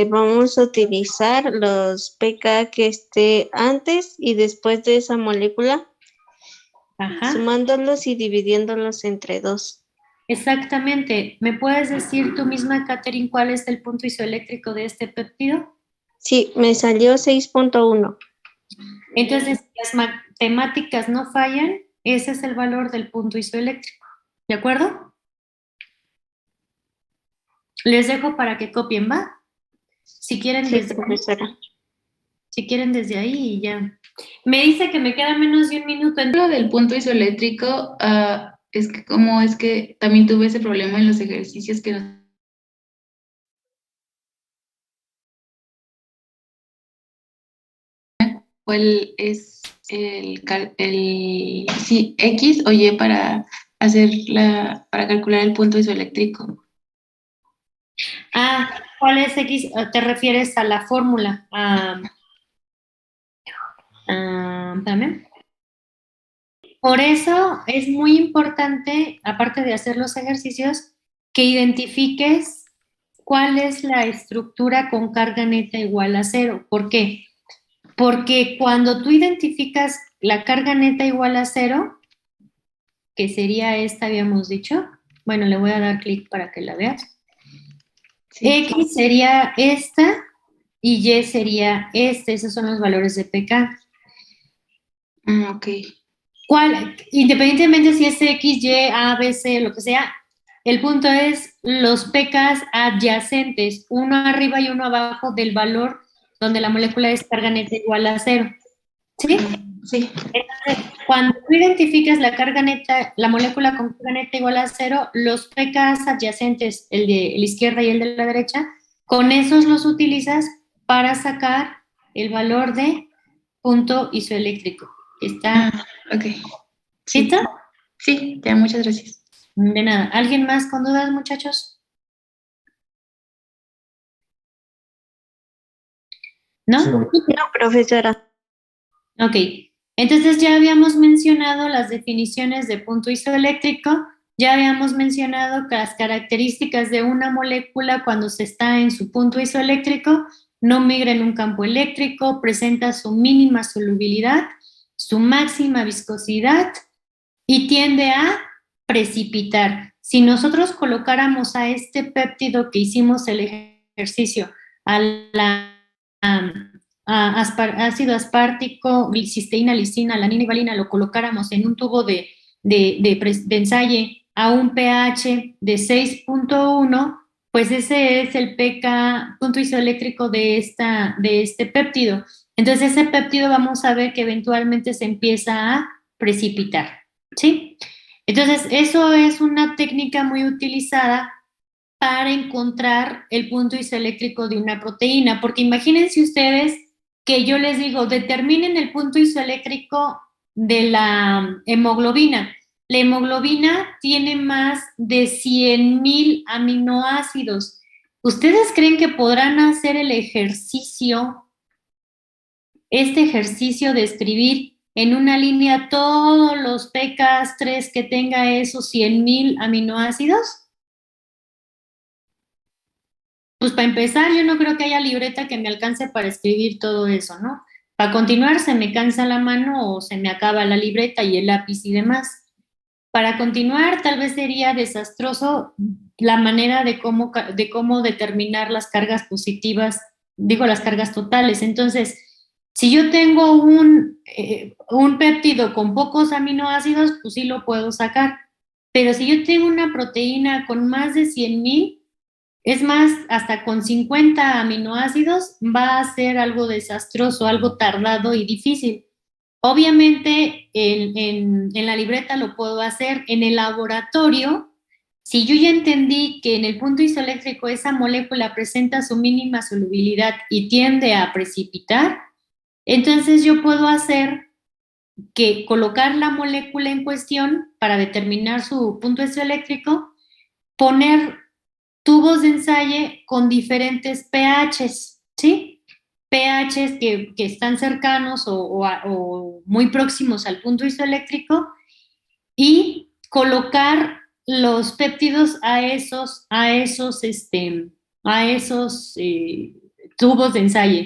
[SPEAKER 8] Vamos a utilizar los pK que esté antes y después de esa molécula,
[SPEAKER 1] Ajá.
[SPEAKER 8] sumándolos y dividiéndolos entre 2.
[SPEAKER 1] Exactamente. ¿Me puedes decir tú misma, Catherine, cuál es el punto isoeléctrico de este péptido?
[SPEAKER 8] Sí, me salió 6.1.
[SPEAKER 1] Entonces, si las matemáticas no fallan, ese es el valor del punto isoeléctrico. ¿De acuerdo? Les dejo para que copien, ¿va? Si quieren,
[SPEAKER 8] Sí, profesora.
[SPEAKER 1] Si quieren desde ahí y ya. Me dice que me queda menos de un minuto.
[SPEAKER 5] Lo del punto isoeléctrico, es que como es que también tuve ese problema en los ejercicios que nos... ¿Cuál es sí, X o Y para calcular el punto isoeléctrico?
[SPEAKER 1] ¿Cuál es X? ¿Te refieres a la fórmula? También. Por eso es muy importante, aparte de hacer los ejercicios, que identifiques cuál es la estructura con carga neta igual a 0. ¿Por qué? Porque cuando tú identificas la carga neta igual a 0, que sería esta, habíamos dicho, bueno, le voy a dar clic para que la veas. Sí. X sería esta y Y sería este, esos son los valores de pK.
[SPEAKER 5] Ok.
[SPEAKER 1] Independientemente si es X, Y, A, B, C, lo que sea, el punto es los pKs adyacentes, uno arriba y uno abajo del valor donde la molécula es carga neta igual a 0. ¿Sí?
[SPEAKER 5] Sí.
[SPEAKER 1] Entonces, cuando tú identificas la carga neta, la molécula con carga neta igual a 0, los pKs adyacentes, el de la izquierda y el de la derecha, con esos los utilizas para sacar el valor de punto isoeléctrico. Está.
[SPEAKER 5] Ok.
[SPEAKER 1] ¿Listo?
[SPEAKER 5] Sí, ya, muchas gracias.
[SPEAKER 1] De nada. ¿Alguien más con dudas, muchachos? ¿No?
[SPEAKER 8] No, profesora.
[SPEAKER 1] Ok. Entonces ya habíamos mencionado las definiciones de punto isoeléctrico, ya habíamos mencionado que las características de una molécula cuando se está en su punto isoeléctrico, no migra en un campo eléctrico, presenta su mínima solubilidad, su máxima viscosidad y tiende a precipitar. Si nosotros colocáramos a este péptido que hicimos el ejercicio a la ácido aspartico, cisteína, lisina, alanina y valina, lo colocáramos en un tubo de ensayo a un pH de 6.1, pues ese es el pK, punto isoeléctrico de este péptido. Entonces ese péptido vamos a ver que eventualmente se empieza a precipitar, ¿sí? Entonces eso es una técnica muy utilizada para encontrar el punto isoeléctrico de una proteína, porque imagínense ustedes que yo les digo, determinen el punto isoeléctrico de la hemoglobina. La hemoglobina tiene más de 100,000 aminoácidos. ¿Ustedes creen que podrán hacer este ejercicio de escribir en una línea todos los PKs3 que tenga esos 100,000 aminoácidos? Pues para empezar, yo no creo que haya libreta que me alcance para escribir todo eso, ¿no? Para continuar, se me cansa la mano o se me acaba la libreta y el lápiz y demás. Para continuar, tal vez sería desastroso la manera de cómo determinar las cargas positivas, digo las cargas totales. Entonces, si yo tengo un péptido con pocos aminoácidos, pues sí lo puedo sacar. Pero si yo tengo una proteína con más de 100,000, es más, hasta con 50 aminoácidos va a ser algo desastroso, algo tardado y difícil. Obviamente en la libreta lo puedo hacer. En el laboratorio, si yo ya entendí que en el punto isoeléctrico esa molécula presenta su mínima solubilidad y tiende a precipitar, entonces yo puedo hacer que colocar la molécula en cuestión para determinar su punto isoeléctrico, poner tubos de ensayo con diferentes pHs, ¿sí? pHs que están cercanos o muy próximos al punto isoeléctrico y colocar los péptidos a esos tubos de ensayo.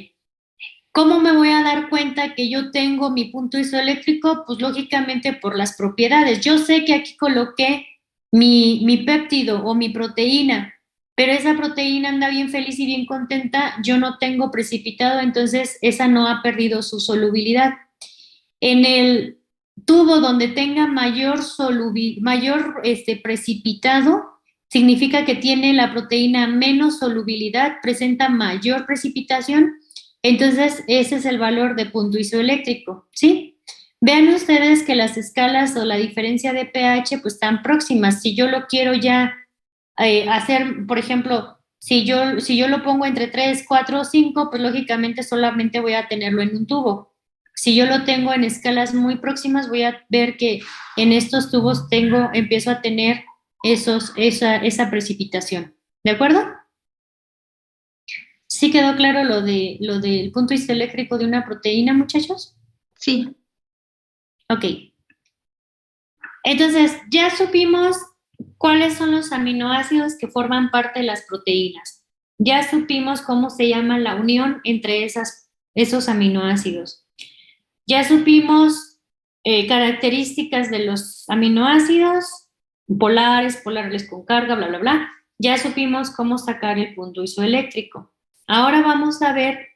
[SPEAKER 1] ¿Cómo me voy a dar cuenta que yo tengo mi punto isoeléctrico? Pues lógicamente por las propiedades. Yo sé que aquí coloqué mi péptido o mi proteína, pero esa proteína anda bien feliz y bien contenta, yo no tengo precipitado, entonces esa no ha perdido su solubilidad. En el tubo donde tenga mayor precipitado, significa que tiene la proteína menos solubilidad, presenta mayor precipitación, entonces ese es el valor de punto isoeléctrico, ¿sí? Vean ustedes que las escalas o la diferencia de pH pues están próximas. Si yo lo quiero ya hacer, por ejemplo, si yo lo pongo entre 3, 4 o 5, pues lógicamente solamente voy a tenerlo en un tubo. Si yo lo tengo en escalas muy próximas, voy a ver que en estos tubos empiezo a tener esa precipitación. ¿De acuerdo? ¿Sí quedó claro lo del punto isoeléctrico de una proteína, muchachos?
[SPEAKER 5] Sí.
[SPEAKER 1] Ok. Entonces, ya supimos cuáles son los aminoácidos que forman parte de las proteínas. Ya supimos cómo se llama la unión entre esos aminoácidos. Ya supimos características de los aminoácidos, polares con carga, bla, bla, bla. Ya supimos cómo sacar el punto isoeléctrico. Ahora vamos a ver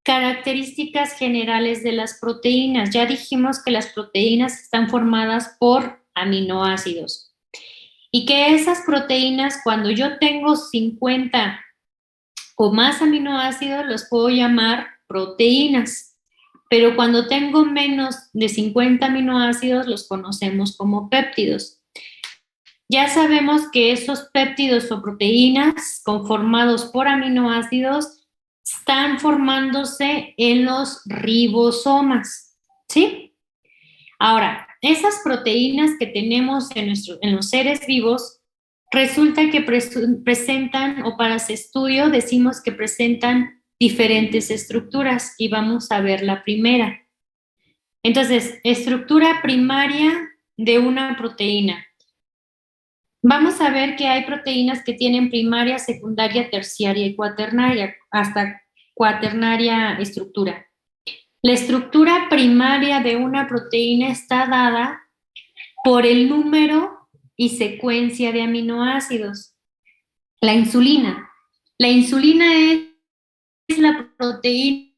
[SPEAKER 1] características generales de las proteínas. Ya dijimos que las proteínas están formadas por aminoácidos y que esas proteínas, cuando yo tengo 50 o más aminoácidos, los puedo llamar proteínas, pero cuando tengo menos de 50 aminoácidos, los conocemos como péptidos. Ya sabemos que esos péptidos o proteínas conformados por aminoácidos están formándose en los ribosomas, ¿sí? Ahora, esas proteínas que tenemos en los seres vivos, resulta que presentan, o para ese estudio decimos que presentan diferentes estructuras y vamos a ver la primera. Entonces, estructura primaria de una proteína. Vamos a ver que hay proteínas que tienen primaria, secundaria, terciaria y cuaternaria, hasta cuaternaria estructura. La estructura primaria de una proteína está dada por el número y secuencia de aminoácidos. La insulina. La insulina es la proteína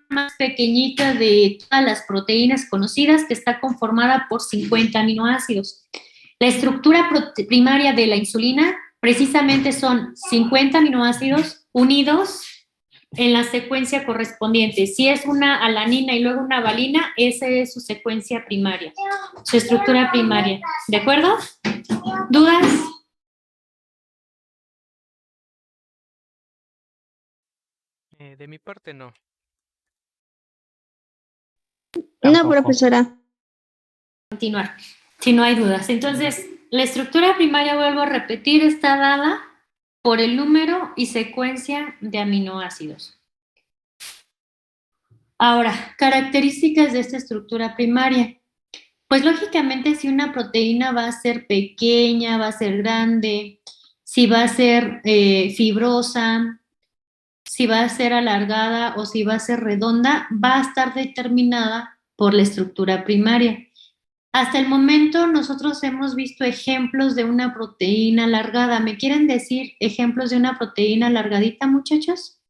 [SPEAKER 1] más pequeñita de todas las proteínas conocidas, que está conformada por 50 aminoácidos. La estructura primaria de la insulina precisamente son 50 aminoácidos unidos en la secuencia correspondiente. Si es una alanina y luego una valina, esa es su secuencia primaria, su estructura primaria. ¿De acuerdo? ¿Dudas?
[SPEAKER 3] De mi parte, no.
[SPEAKER 8] No,
[SPEAKER 3] Tampoco.
[SPEAKER 8] profesora.
[SPEAKER 1] Continuar, si no hay dudas. Entonces, la estructura primaria, vuelvo a repetir, está dada por el número y secuencia de aminoácidos. Ahora, características de esta estructura primaria. Pues lógicamente si una proteína va a ser pequeña, va a ser grande, si va a ser fibrosa, si va a ser alargada o si va a ser redonda, va a estar determinada por la estructura primaria. Hasta el momento nosotros hemos visto ejemplos de una proteína alargada. ¿Me quieren decir ejemplos de una proteína alargadita, muchachos?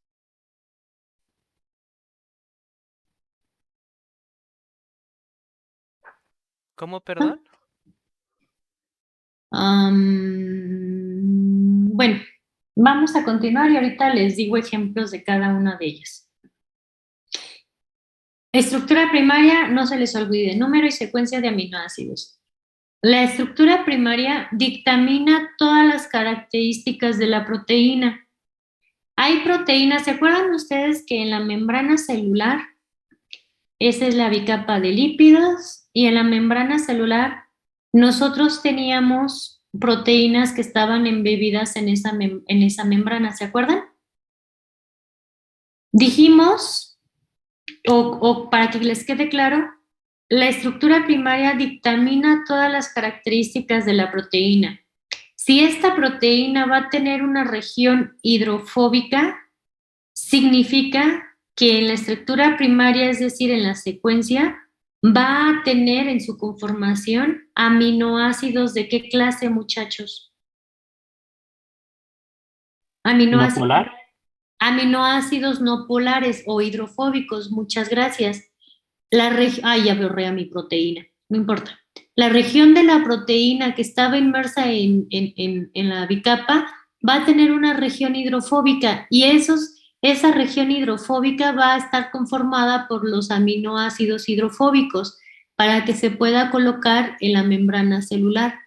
[SPEAKER 3] ¿Cómo, perdón?
[SPEAKER 1] Bueno, vamos a continuar y ahorita les digo ejemplos de cada una de ellas. Estructura primaria, no se les olvide, número y secuencia de aminoácidos. La estructura primaria dictamina todas las características de la proteína. Hay proteínas, ¿se acuerdan ustedes que en la membrana celular, esa es la bicapa de lípidos, y en la membrana celular nosotros teníamos proteínas que estaban embebidas en esa membrana, ¿se acuerdan? Dijimos, o para que les quede claro, la estructura primaria dictamina todas las características de la proteína. Si esta proteína va a tener una región hidrofóbica, significa que en la estructura primaria, es decir, en la secuencia, va a tener en su conformación aminoácidos ¿de qué clase, muchachos?
[SPEAKER 2] ¿No polar?
[SPEAKER 1] Aminoácidos no polares o hidrofóbicos, muchas gracias. Ya borré a mi proteína, no importa. La región de la proteína que estaba inmersa en la bicapa va a tener una región hidrofóbica y esa región hidrofóbica va a estar conformada por los aminoácidos hidrofóbicos para que se pueda colocar en la membrana celular.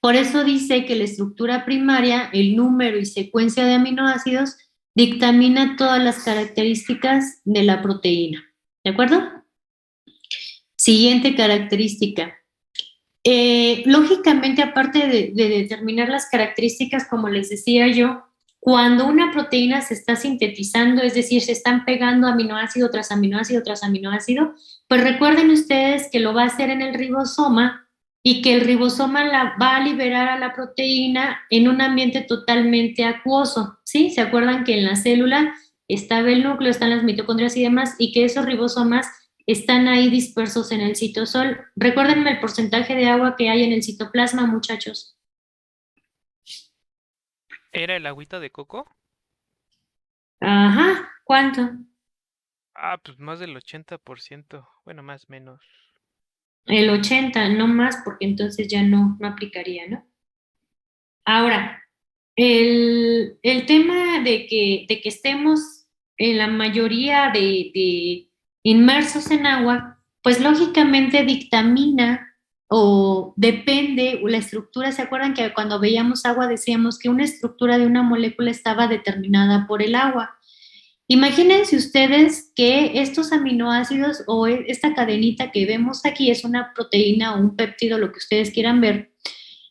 [SPEAKER 1] Por eso dice que la estructura primaria, el número y secuencia de aminoácidos, dictamina todas las características de la proteína. ¿De acuerdo? Siguiente característica. Lógicamente, aparte de determinar las características, como les decía yo, cuando una proteína se está sintetizando, es decir, se están pegando aminoácido tras aminoácido tras aminoácido, pues recuerden ustedes que lo va a hacer en el ribosoma y que el ribosoma va a liberar a la proteína en un ambiente totalmente acuoso, ¿sí? ¿Se acuerdan que en la célula estaba el núcleo, están las mitocondrias y demás, y que esos ribosomas están ahí dispersos en el citosol? Recuérdenme el porcentaje de agua que hay en el citoplasma, muchachos.
[SPEAKER 3] ¿Era el agüita de coco?
[SPEAKER 1] Ajá, ¿cuánto?
[SPEAKER 3] Pues más del 80%. Bueno, más o menos.
[SPEAKER 1] El 80, no más, porque entonces ya no aplicaría, ¿no? Ahora, el tema de que estemos en la mayoría de inmersos en agua, pues lógicamente dictamina o depende la estructura. ¿Se acuerdan que cuando veíamos agua decíamos que una estructura de una molécula estaba determinada por el agua? Imagínense ustedes que estos aminoácidos o esta cadenita que vemos aquí es una proteína o un péptido, lo que ustedes quieran ver,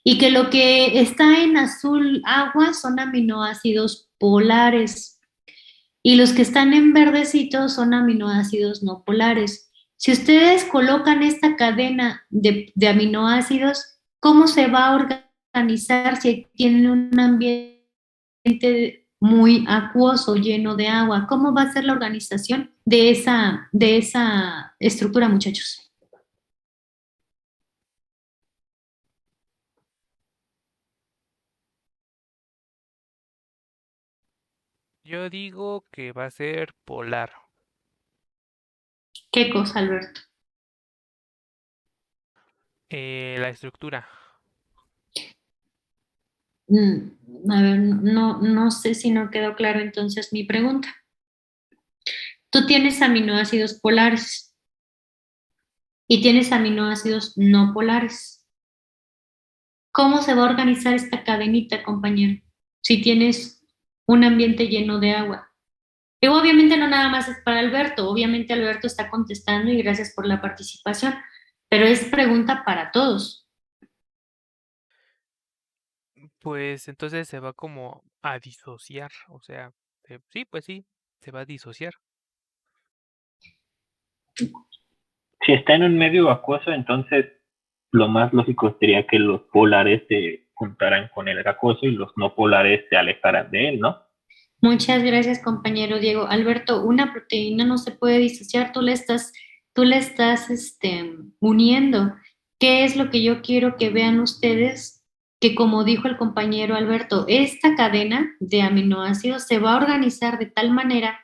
[SPEAKER 1] y que lo que está en azul agua son aminoácidos polares y los que están en verdecito son aminoácidos no polares. Si ustedes colocan esta cadena de aminoácidos, ¿cómo se va a organizar si tienen un ambiente muy acuoso, lleno de agua? ¿Cómo va a ser la organización de esa estructura, muchachos?
[SPEAKER 3] Yo digo que va a ser polar.
[SPEAKER 1] ¿Qué cosa, Alberto?
[SPEAKER 3] La estructura.
[SPEAKER 1] A ver, no sé si no quedó claro entonces mi pregunta. Tú tienes aminoácidos polares y tienes aminoácidos no polares. ¿Cómo se va a organizar esta cadenita, compañero? Si tienes un ambiente lleno de agua. Y obviamente no nada más es para Alberto, obviamente Alberto está contestando y gracias por la participación, pero es pregunta para todos.
[SPEAKER 3] Pues entonces se va como a disociar, o sea, sí, pues sí, se va a disociar.
[SPEAKER 2] Si está en un medio acuoso, entonces lo más lógico sería que los polares se juntaran con el acuoso y los no polares se alejaran de él, ¿no?
[SPEAKER 1] Muchas gracias, compañero Diego. Alberto, una proteína no se puede disociar, tú le estás uniendo. ¿Qué es lo que yo quiero que vean ustedes? Que como dijo el compañero Alberto, esta cadena de aminoácidos se va a organizar de tal manera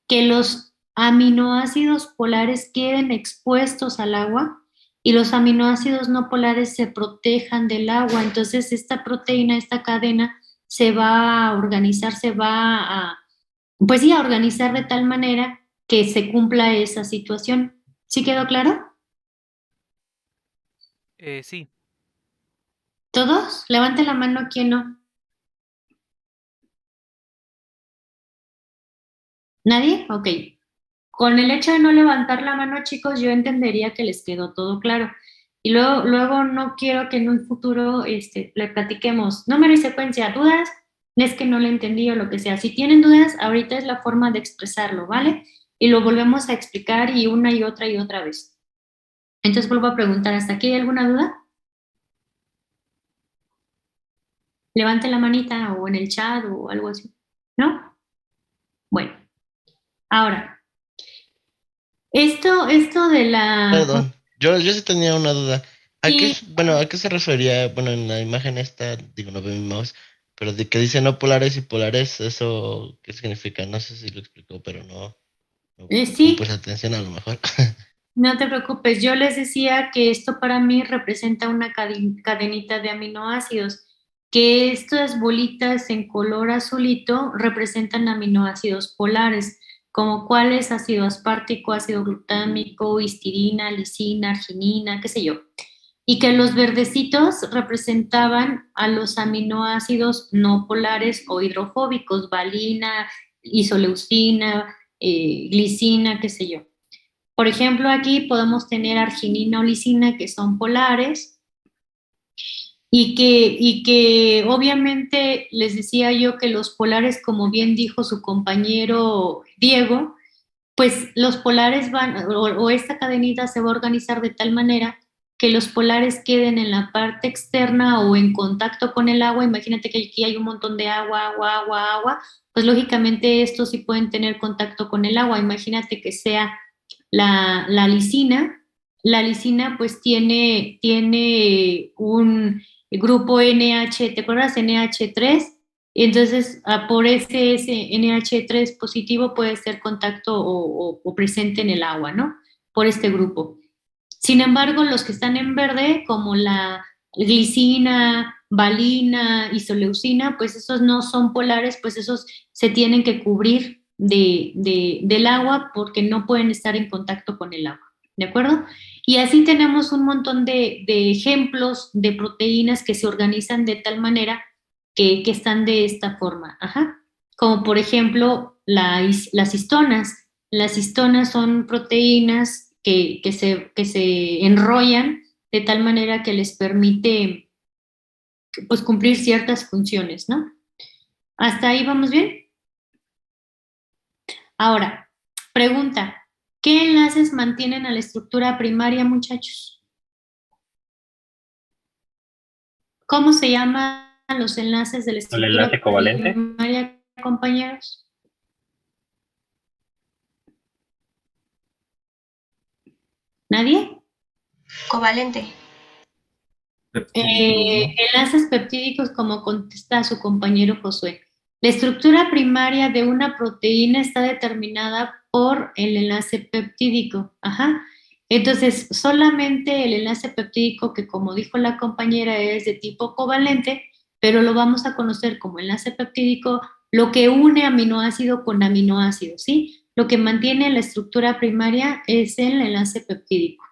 [SPEAKER 1] que los aminoácidos polares queden expuestos al agua y los aminoácidos no polares se protejan del agua. Entonces, esta proteína, esta cadena, se va a organizar, pues sí, a organizar de tal manera que se cumpla esa situación. ¿Sí quedó claro?
[SPEAKER 3] Sí,
[SPEAKER 1] ¿Todos? Levanten la mano, ¿quién no? ¿Nadie? Ok. Con el hecho de no levantar la mano, chicos, yo entendería que les quedó todo claro. Y luego no quiero que en un futuro le platiquemos número y secuencia, dudas, es que no le entendí o lo que sea. Si tienen dudas, ahorita es la forma de expresarlo, ¿vale? Y lo volvemos a explicar y otra vez. Entonces vuelvo a preguntar, ¿hasta aquí hay alguna duda? Levante la manita o en el chat o algo así, ¿no? Bueno, ahora, esto de la...
[SPEAKER 9] Perdón, yo sí tenía una duda.
[SPEAKER 1] Sí,
[SPEAKER 9] Bueno, ¿a qué se refería? Bueno, en la imagen esta, digo, no veo mi mouse, pero de que dice no polares y polares, ¿eso qué significa? No sé si lo explicó, pero no
[SPEAKER 1] sí,
[SPEAKER 9] puse atención a lo mejor.
[SPEAKER 1] no te preocupes, yo les decía que esto para mí representa una cadenita de aminoácidos, que estas bolitas en color azulito representan aminoácidos polares, como cuáles ácido aspartico, ácido glutámico, histidina, lisina, arginina, qué sé yo. Y que los verdecitos representaban a los aminoácidos no polares o hidrofóbicos, valina, isoleucina, glicina, qué sé yo. Por ejemplo, aquí podemos tener arginina o lisina que son polares y que obviamente les decía yo que los polares, como bien dijo su compañero Diego, pues los polares o esta cadenita se va a organizar de tal manera que los polares queden en la parte externa o en contacto con el agua. Imagínate que aquí hay un montón de agua, agua, agua, agua, pues lógicamente estos sí pueden tener contacto con el agua. Imagínate que sea la lisina. La lisina pues tiene un grupo NH, ¿te acuerdas? NH3. Y entonces, por ese NH3 positivo puede ser contacto o presente en el agua, ¿no? Por este grupo. Sin embargo, los que están en verde, como la glicina, valina, isoleucina, pues esos no son polares, pues esos se tienen que cubrir del agua porque no pueden estar en contacto con el agua, ¿de acuerdo? Y así tenemos un montón de ejemplos de proteínas que se organizan de tal manera que están de esta forma, ajá. Como por ejemplo las histonas. Las histonas son proteínas que se enrollan de tal manera que les permite pues cumplir ciertas funciones, ¿no? ¿Hasta ahí vamos bien? Ahora, pregunta, ¿qué enlaces mantienen a la estructura primaria, muchachos? ¿Cómo se llaman los enlaces de la
[SPEAKER 2] El
[SPEAKER 1] estructura
[SPEAKER 2] enlace covalente.
[SPEAKER 1] primaria, compañeros? ¿Nadie?
[SPEAKER 8] Covalente.
[SPEAKER 7] Peptídicos, ¿no?
[SPEAKER 1] Enlaces peptídicos, como contesta su compañero Josué. La estructura primaria de una proteína está determinada por el enlace peptídico. Ajá. Entonces, solamente el enlace peptídico, que como dijo la compañera, es de tipo covalente, pero lo vamos a conocer como enlace peptídico, lo que une aminoácido con aminoácido, ¿sí? Lo que mantiene la estructura primaria es el enlace peptídico.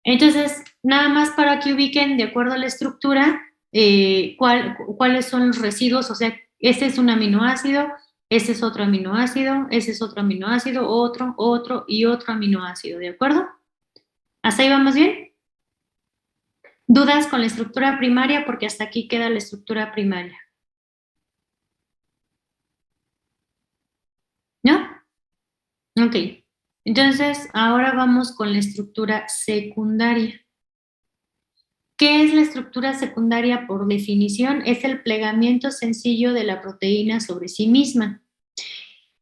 [SPEAKER 1] Entonces, nada más para que ubiquen de acuerdo a la estructura cuáles son los residuos, o sea, este es un aminoácido, ese es otro aminoácido, ese es otro aminoácido, otro y otro aminoácido, ¿de acuerdo? ¿Hasta ahí vamos bien? ¿Dudas con la estructura primaria? Porque hasta aquí queda la estructura primaria. ¿No? Ok. Entonces, ahora vamos con la estructura secundaria. ¿Qué es la estructura secundaria por definición? Es el plegamiento sencillo de la proteína sobre sí misma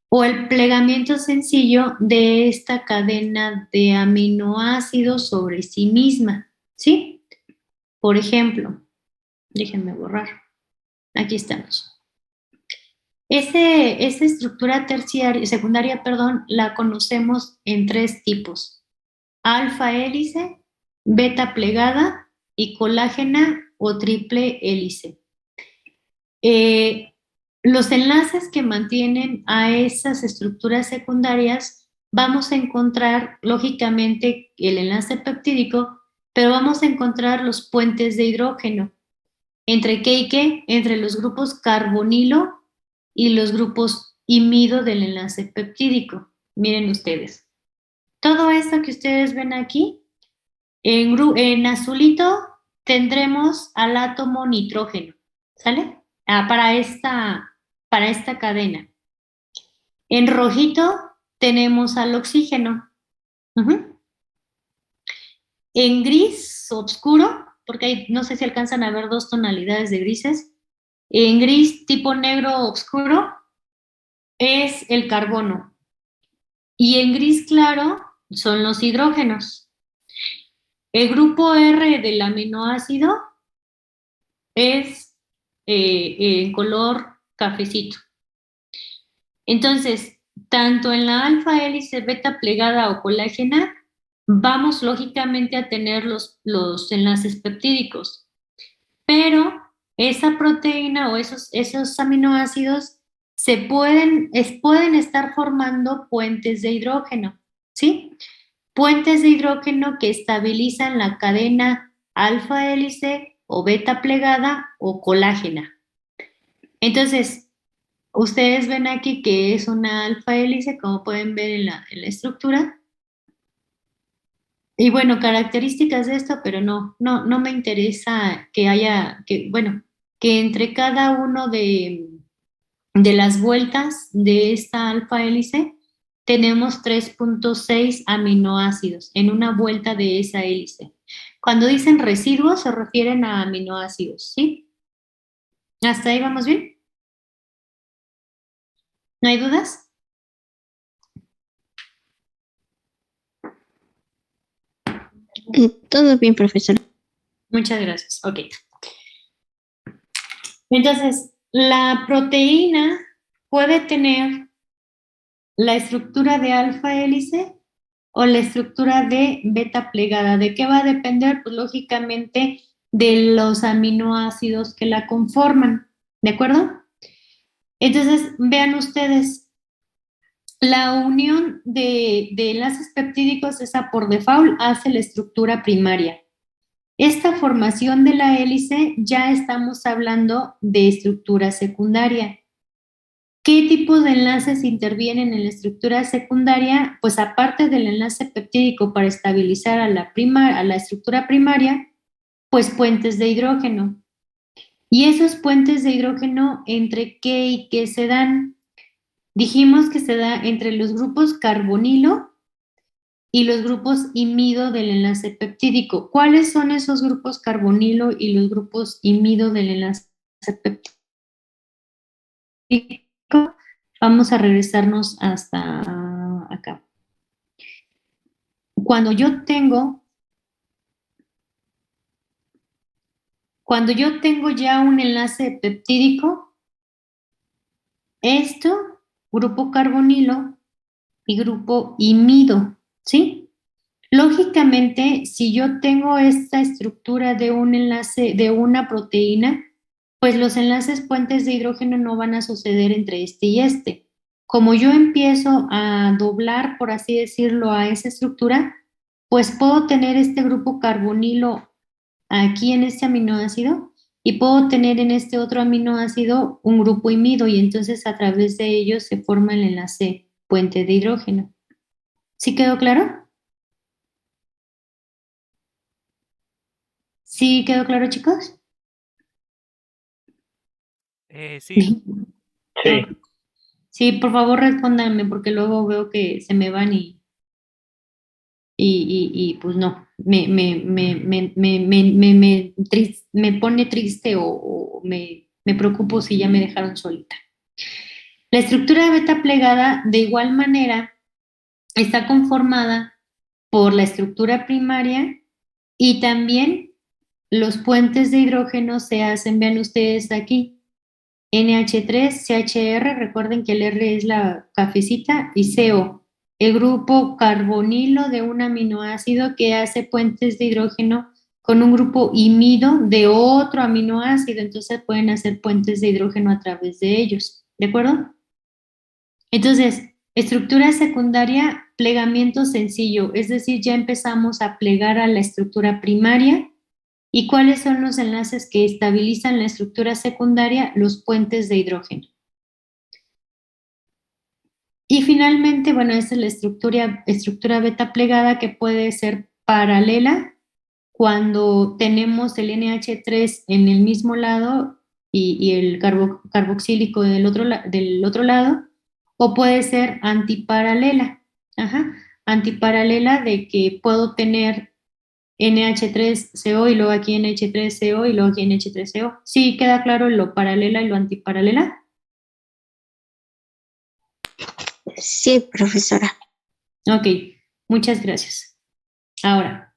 [SPEAKER 1] o el plegamiento sencillo de esta cadena de aminoácidos sobre sí misma, ¿sí? Por ejemplo, déjenme borrar. Aquí estamos. Esa estructura secundaria, la conocemos en 3 tipos: alfa hélice, beta plegada y colágena o triple hélice. Los enlaces que mantienen a esas estructuras secundarias, vamos a encontrar lógicamente el enlace peptídico, pero vamos a encontrar los puentes de hidrógeno. ¿Entre qué y qué? Entre los grupos carbonilo y los grupos imido del enlace peptídico. Miren ustedes. Todo esto que ustedes ven aquí, en azulito tendremos al átomo nitrógeno, ¿sale? Para esta cadena. En rojito tenemos al oxígeno. En gris oscuro, porque ahí no sé si alcanzan a ver 2 tonalidades de grises. En gris tipo negro oscuro es el carbono. Y en gris claro son los hidrógenos. El grupo R del aminoácido es en color cafecito. Entonces, tanto en la alfa hélice, beta plegada o colágena, vamos lógicamente a tener los enlaces peptídicos. Pero esa proteína o esos aminoácidos pueden estar formando puentes de hidrógeno, ¿sí? Puentes de hidrógeno que estabilizan la cadena alfa hélice o beta plegada o colágena. Entonces, ustedes ven aquí que es una alfa hélice, como pueden ver en la estructura. Y bueno, características de esto, pero no me interesa que entre cada uno de las vueltas de esta alfa hélice tenemos 3.6 aminoácidos en una vuelta de esa hélice. Cuando dicen residuos se refieren a aminoácidos, ¿sí? ¿Hasta ahí vamos bien? ¿No hay dudas?
[SPEAKER 10] Todo bien, profesor.
[SPEAKER 1] Muchas gracias. Ok. Entonces, la proteína puede tener la estructura de alfa hélice o la estructura de beta plegada. ¿De qué va a depender? Pues lógicamente de los aminoácidos que la conforman. ¿De acuerdo? Entonces, vean ustedes, la unión de enlaces peptídicos, esa por default, hace la estructura primaria. Esta formación de la hélice ya estamos hablando de estructura secundaria. ¿Qué tipos de enlaces intervienen en la estructura secundaria? Pues aparte del enlace peptídico para estabilizar a la estructura primaria, pues puentes de hidrógeno. Y esos puentes de hidrógeno, ¿entre qué y qué se dan? Dijimos que se da entre los grupos carbonilo y los grupos imido del enlace peptídico. ¿Cuáles son esos grupos carbonilo y los grupos imido del enlace peptídico? Vamos a regresarnos hasta acá. Cuando yo tengo ya un enlace peptídico, grupo carbonilo y grupo imido, ¿sí? Lógicamente, si yo tengo esta estructura de un enlace, de una proteína, pues los enlaces puentes de hidrógeno no van a suceder entre este y este. Como yo empiezo a doblar, por así decirlo, a esa estructura, pues puedo tener este grupo carbonilo aquí en este aminoácido y puedo tener en este otro aminoácido un grupo imido y entonces a través de ellos se forma el enlace puente de hidrógeno. ¿Sí quedó claro? ¿Sí quedó claro, chicos?
[SPEAKER 3] Sí.
[SPEAKER 2] Sí.
[SPEAKER 1] Sí, por favor respóndanme porque luego veo que se me van y pues no, me pone triste o me preocupo si ya me dejaron solita. La estructura beta plegada de igual manera está conformada por la estructura primaria y también los puentes de hidrógeno se hacen, vean ustedes aquí, NH3, CHR, recuerden que el R es la cafecita, y CO, el grupo carbonilo de un aminoácido que hace puentes de hidrógeno con un grupo imido de otro aminoácido, entonces pueden hacer puentes de hidrógeno a través de ellos, ¿de acuerdo? Entonces, estructura secundaria, plegamiento sencillo, es decir, ya empezamos a plegar a la estructura primaria. ¿Y cuáles son los enlaces que estabilizan la estructura secundaria? Los puentes de hidrógeno. Y finalmente, bueno, esta es la estructura beta plegada que puede ser paralela cuando tenemos el NH3 en el mismo lado y el carboxílico del otro lado, o puede ser antiparalela. Antiparalela de que puedo tener NH3CO y luego aquí NH3CO y luego aquí NH3CO. ¿Sí queda claro lo paralela y lo antiparalela?
[SPEAKER 8] Sí, profesora.
[SPEAKER 1] Ok, muchas gracias. Ahora,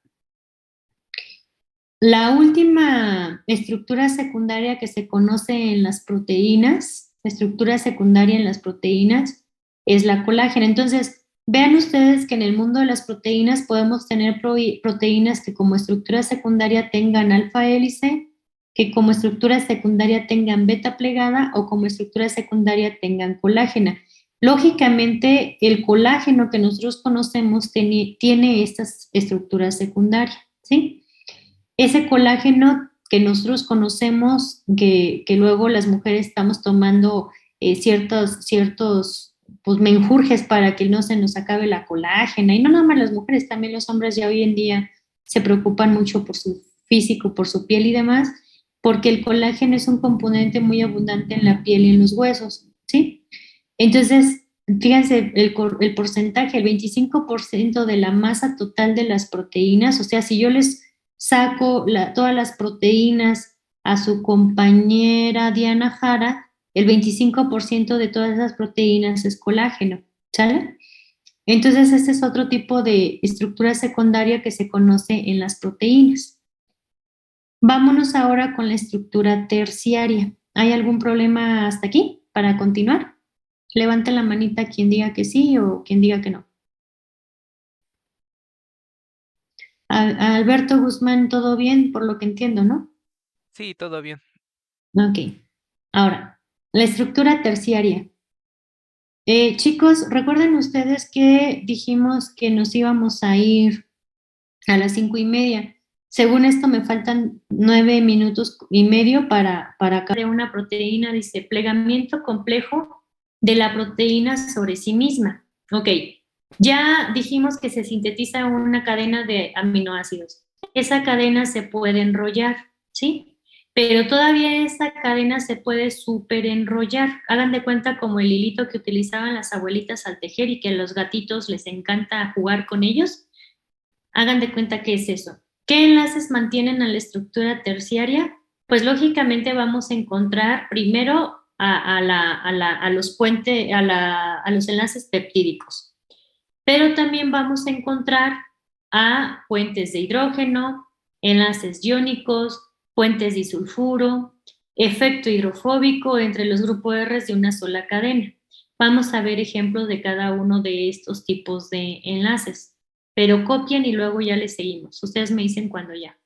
[SPEAKER 1] la última estructura secundaria que se conoce en las proteínas, estructura secundaria en las proteínas, es la colágena. Entonces, vean ustedes que en el mundo de las proteínas podemos tener proteínas que como estructura secundaria tengan alfa hélice, que como estructura secundaria tengan beta plegada o como estructura secundaria tengan colágena. Lógicamente, el colágeno que nosotros conocemos tiene estas estructuras secundarias, ¿sí? Ese colágeno que nosotros conocemos, que luego las mujeres estamos tomando ciertos pues, menjurjes para que no se nos acabe la colágena, y no nada más las mujeres, también los hombres ya hoy en día se preocupan mucho por su físico, por su piel y demás, porque el colágeno es un componente muy abundante en la piel y en los huesos, ¿sí? Entonces, fíjense, el porcentaje, el 25% de la masa total de las proteínas, o sea, si yo les saco todas las proteínas a su compañera Diana Jara, el 25% de todas esas proteínas es colágeno, ¿sale? Entonces, este es otro tipo de estructura secundaria que se conoce en las proteínas. Vámonos ahora con la estructura terciaria. ¿Hay algún problema hasta aquí para continuar? Levante la manita quien diga que sí o quien diga que no. Alberto Guzmán, todo bien, por lo que entiendo, ¿no?
[SPEAKER 3] Sí, todo bien.
[SPEAKER 1] Ok. Ahora, la estructura terciaria. Chicos, recuerden ustedes que dijimos que nos íbamos a ir a las 5:30. Según esto, me faltan 9 minutos y medio para acabar una proteína, dice plegamiento complejo de la proteína sobre sí misma. Ok, ya dijimos que se sintetiza una cadena de aminoácidos. Esa cadena se puede enrollar, ¿sí? Pero todavía esa cadena se puede superenrollar. Hagan de cuenta como el hilito que utilizaban las abuelitas al tejer y que a los gatitos les encanta jugar con ellos. Hagan de cuenta que es eso. ¿Qué enlaces mantienen a la estructura terciaria? Pues lógicamente vamos a encontrar primero a los puentes, a los enlaces peptídicos, pero también vamos a encontrar a puentes de hidrógeno, enlaces iónicos, puentes disulfuro, efecto hidrofóbico entre los grupos R de una sola cadena. Vamos a ver ejemplos de cada uno de estos tipos de enlaces, pero copian y luego ya les seguimos. Ustedes me dicen cuando ya.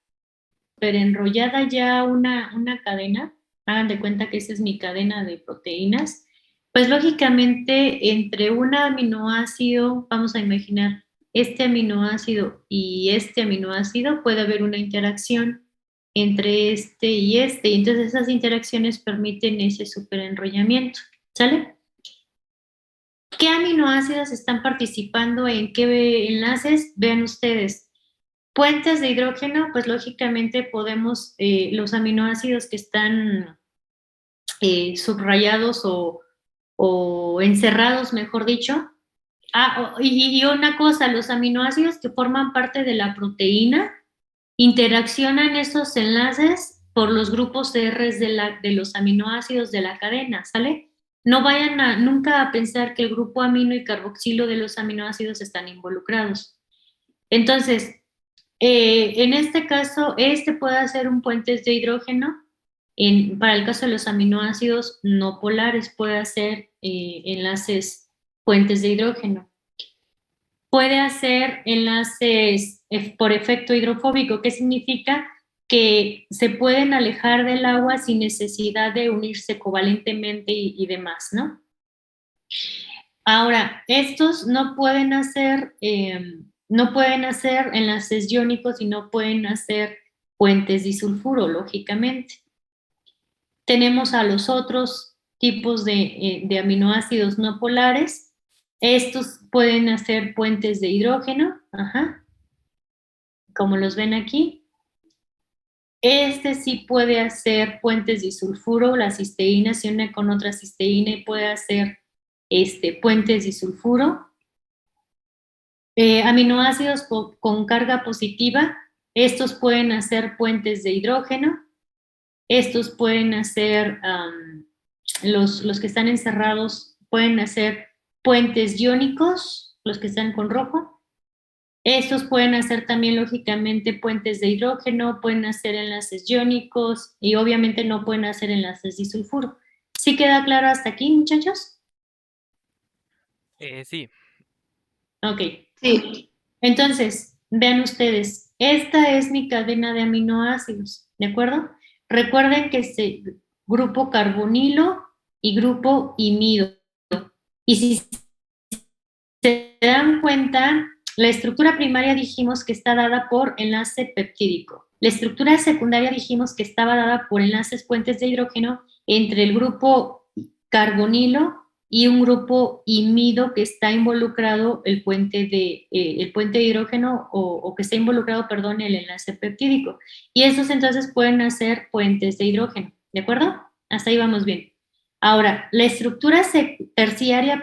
[SPEAKER 1] Pero enrollada ya una cadena, hagan de cuenta que esa es mi cadena de proteínas, pues lógicamente entre un aminoácido, vamos a imaginar este aminoácido y este aminoácido, puede haber una interacción entre este y este, y entonces esas interacciones permiten ese superenrollamiento, ¿sale? ¿Qué aminoácidos están participando en qué enlaces? Vean ustedes. Puentes de hidrógeno, pues lógicamente podemos, los aminoácidos que están subrayados o encerrados, mejor dicho. Y una cosa, los aminoácidos que forman parte de la proteína interaccionan esos enlaces por los grupos R de los aminoácidos de la cadena, ¿sale? No vayan nunca a pensar que el grupo amino y carboxilo de los aminoácidos están involucrados. Entonces, en este caso, puede ser un puente de hidrógeno. Para el caso de los aminoácidos no polares, puede hacer enlaces puentes de hidrógeno. Puede hacer enlaces por efecto hidrofóbico, que significa que se pueden alejar del agua sin necesidad de unirse covalentemente y demás, ¿no? Ahora, estos no pueden hacer enlaces iónicos y no pueden hacer puentes disulfuro, lógicamente. Tenemos a los otros tipos de aminoácidos no polares. Estos pueden hacer puentes de hidrógeno, como los ven aquí. Este sí puede hacer puentes disulfuro, la cisteína se une con otra cisteína y puede hacer puentes disulfuro. Aminoácidos con carga positiva, estos pueden hacer puentes de hidrógeno. Estos pueden hacer, los que están encerrados pueden hacer puentes iónicos, los que están con rojo. Estos pueden hacer también, lógicamente, puentes de hidrógeno, pueden hacer enlaces iónicos y obviamente no pueden hacer enlaces disulfuro. ¿Sí queda claro hasta aquí, muchachos?
[SPEAKER 3] Sí.
[SPEAKER 1] Ok. Sí. Entonces, vean ustedes, esta es mi cadena de aminoácidos, ¿de acuerdo? Recuerden que es grupo carbonilo y grupo imido. Y si se dan cuenta, la estructura primaria dijimos que está dada por enlace peptídico. La estructura secundaria dijimos que estaba dada por enlaces puentes de hidrógeno entre el grupo carbonilo y un grupo imido que está involucrado el puente de hidrógeno o que está involucrado, perdón, el enlace peptídico. Y estos entonces pueden hacer puentes de hidrógeno, ¿de acuerdo? Hasta ahí vamos bien. Ahora, la estructura terciaria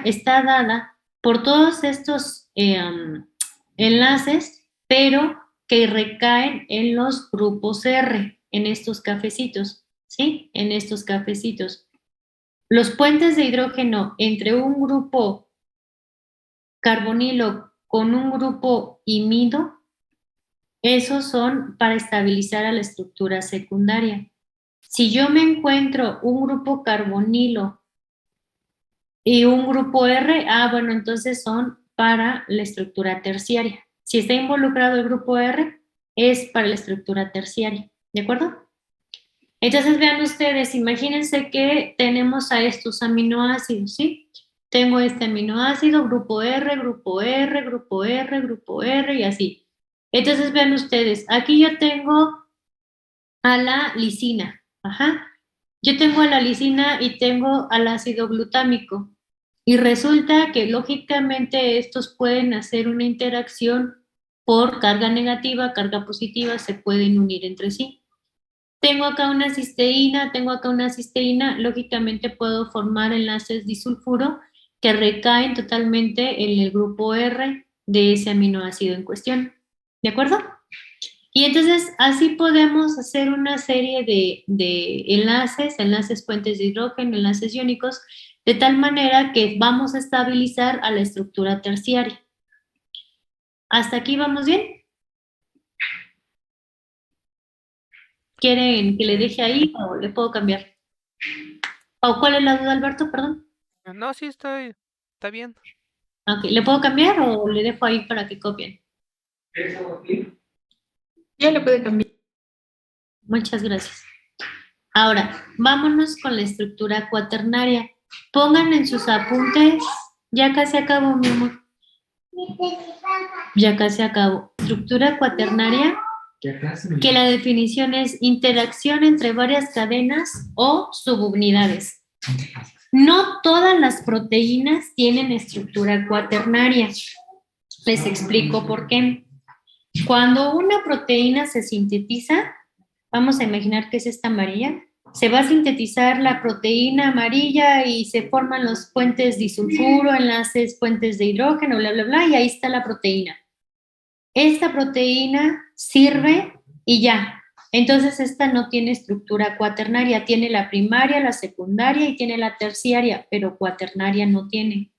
[SPEAKER 1] está dada por todos estos enlaces, pero que recaen en los grupos R, en estos cafecitos, ¿sí? En estos cafecitos. Los puentes de hidrógeno entre un grupo carbonilo con un grupo imido, esos son para estabilizar a la estructura secundaria. Si yo me encuentro un grupo carbonilo y un grupo R, bueno, entonces son para la estructura terciaria. Si está involucrado el grupo R, es para la estructura terciaria, ¿de acuerdo? Entonces vean ustedes, imagínense que tenemos a estos aminoácidos, ¿sí? Tengo este aminoácido, grupo R, grupo R, grupo R, grupo R y así. Entonces vean ustedes, aquí yo tengo a la lisina, Yo tengo a la lisina y tengo al ácido glutámico. Y resulta que lógicamente estos pueden hacer una interacción por carga negativa, carga positiva, se pueden unir entre sí. Tengo acá una cisteína, lógicamente puedo formar enlaces disulfuro que recaen totalmente en el grupo R de ese aminoácido en cuestión. ¿De acuerdo? Y entonces así podemos hacer una serie de enlaces puentes de hidrógeno, enlaces iónicos, de tal manera que vamos a estabilizar a la estructura terciaria. ¿Hasta aquí vamos bien? ¿Quieren que le deje ahí o le puedo cambiar? ¿O cuál es la duda, Alberto? Perdón.
[SPEAKER 3] No, sí, está bien.
[SPEAKER 1] Ok, ¿le puedo cambiar o le dejo ahí para que copien?
[SPEAKER 5] Ya le puede cambiar.
[SPEAKER 1] Muchas gracias. Ahora, vámonos con la estructura cuaternaria. Pongan en sus apuntes, ya casi acabo, mi amor. Ya casi acabo. Estructura cuaternaria, que la definición es interacción entre varias cadenas o subunidades. No todas las proteínas tienen estructura cuaternaria. Les explico por qué. Cuando una proteína se sintetiza, vamos a imaginar que es esta amarilla, se va a sintetizar la proteína amarilla y se forman los puentes disulfuro, enlaces, puentes de hidrógeno, bla, bla, bla, y ahí está la proteína. Esta proteína sirve y ya. Entonces, esta no tiene estructura cuaternaria, tiene la primaria, la secundaria y tiene la terciaria, pero cuaternaria no tiene.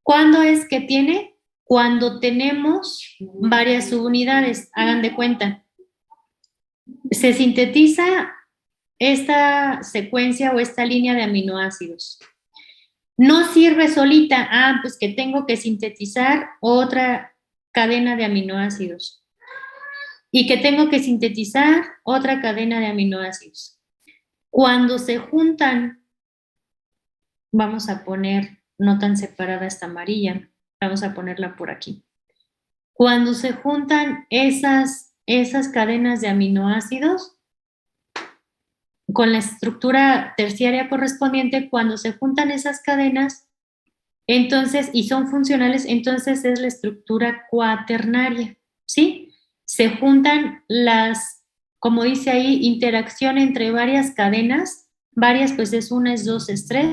[SPEAKER 1] ¿Cuándo es que tiene? Cuando tenemos varias subunidades, hagan de cuenta. Se sintetiza esta secuencia o esta línea de aminoácidos. No sirve solita, pues que tengo que sintetizar otra cadena de aminoácidos y que tengo que sintetizar otra cadena de aminoácidos. Cuando se juntan, vamos a poner no tan separada esta amarilla, vamos a ponerla por aquí. Cuando se juntan esas cadenas de aminoácidos con la estructura terciaria correspondiente, cuando se juntan esas cadenas, entonces, y son funcionales, entonces es la estructura cuaternaria, ¿sí? Se juntan las, como dice ahí, interacción entre varias cadenas, varias pues es 1, es 2, es 3,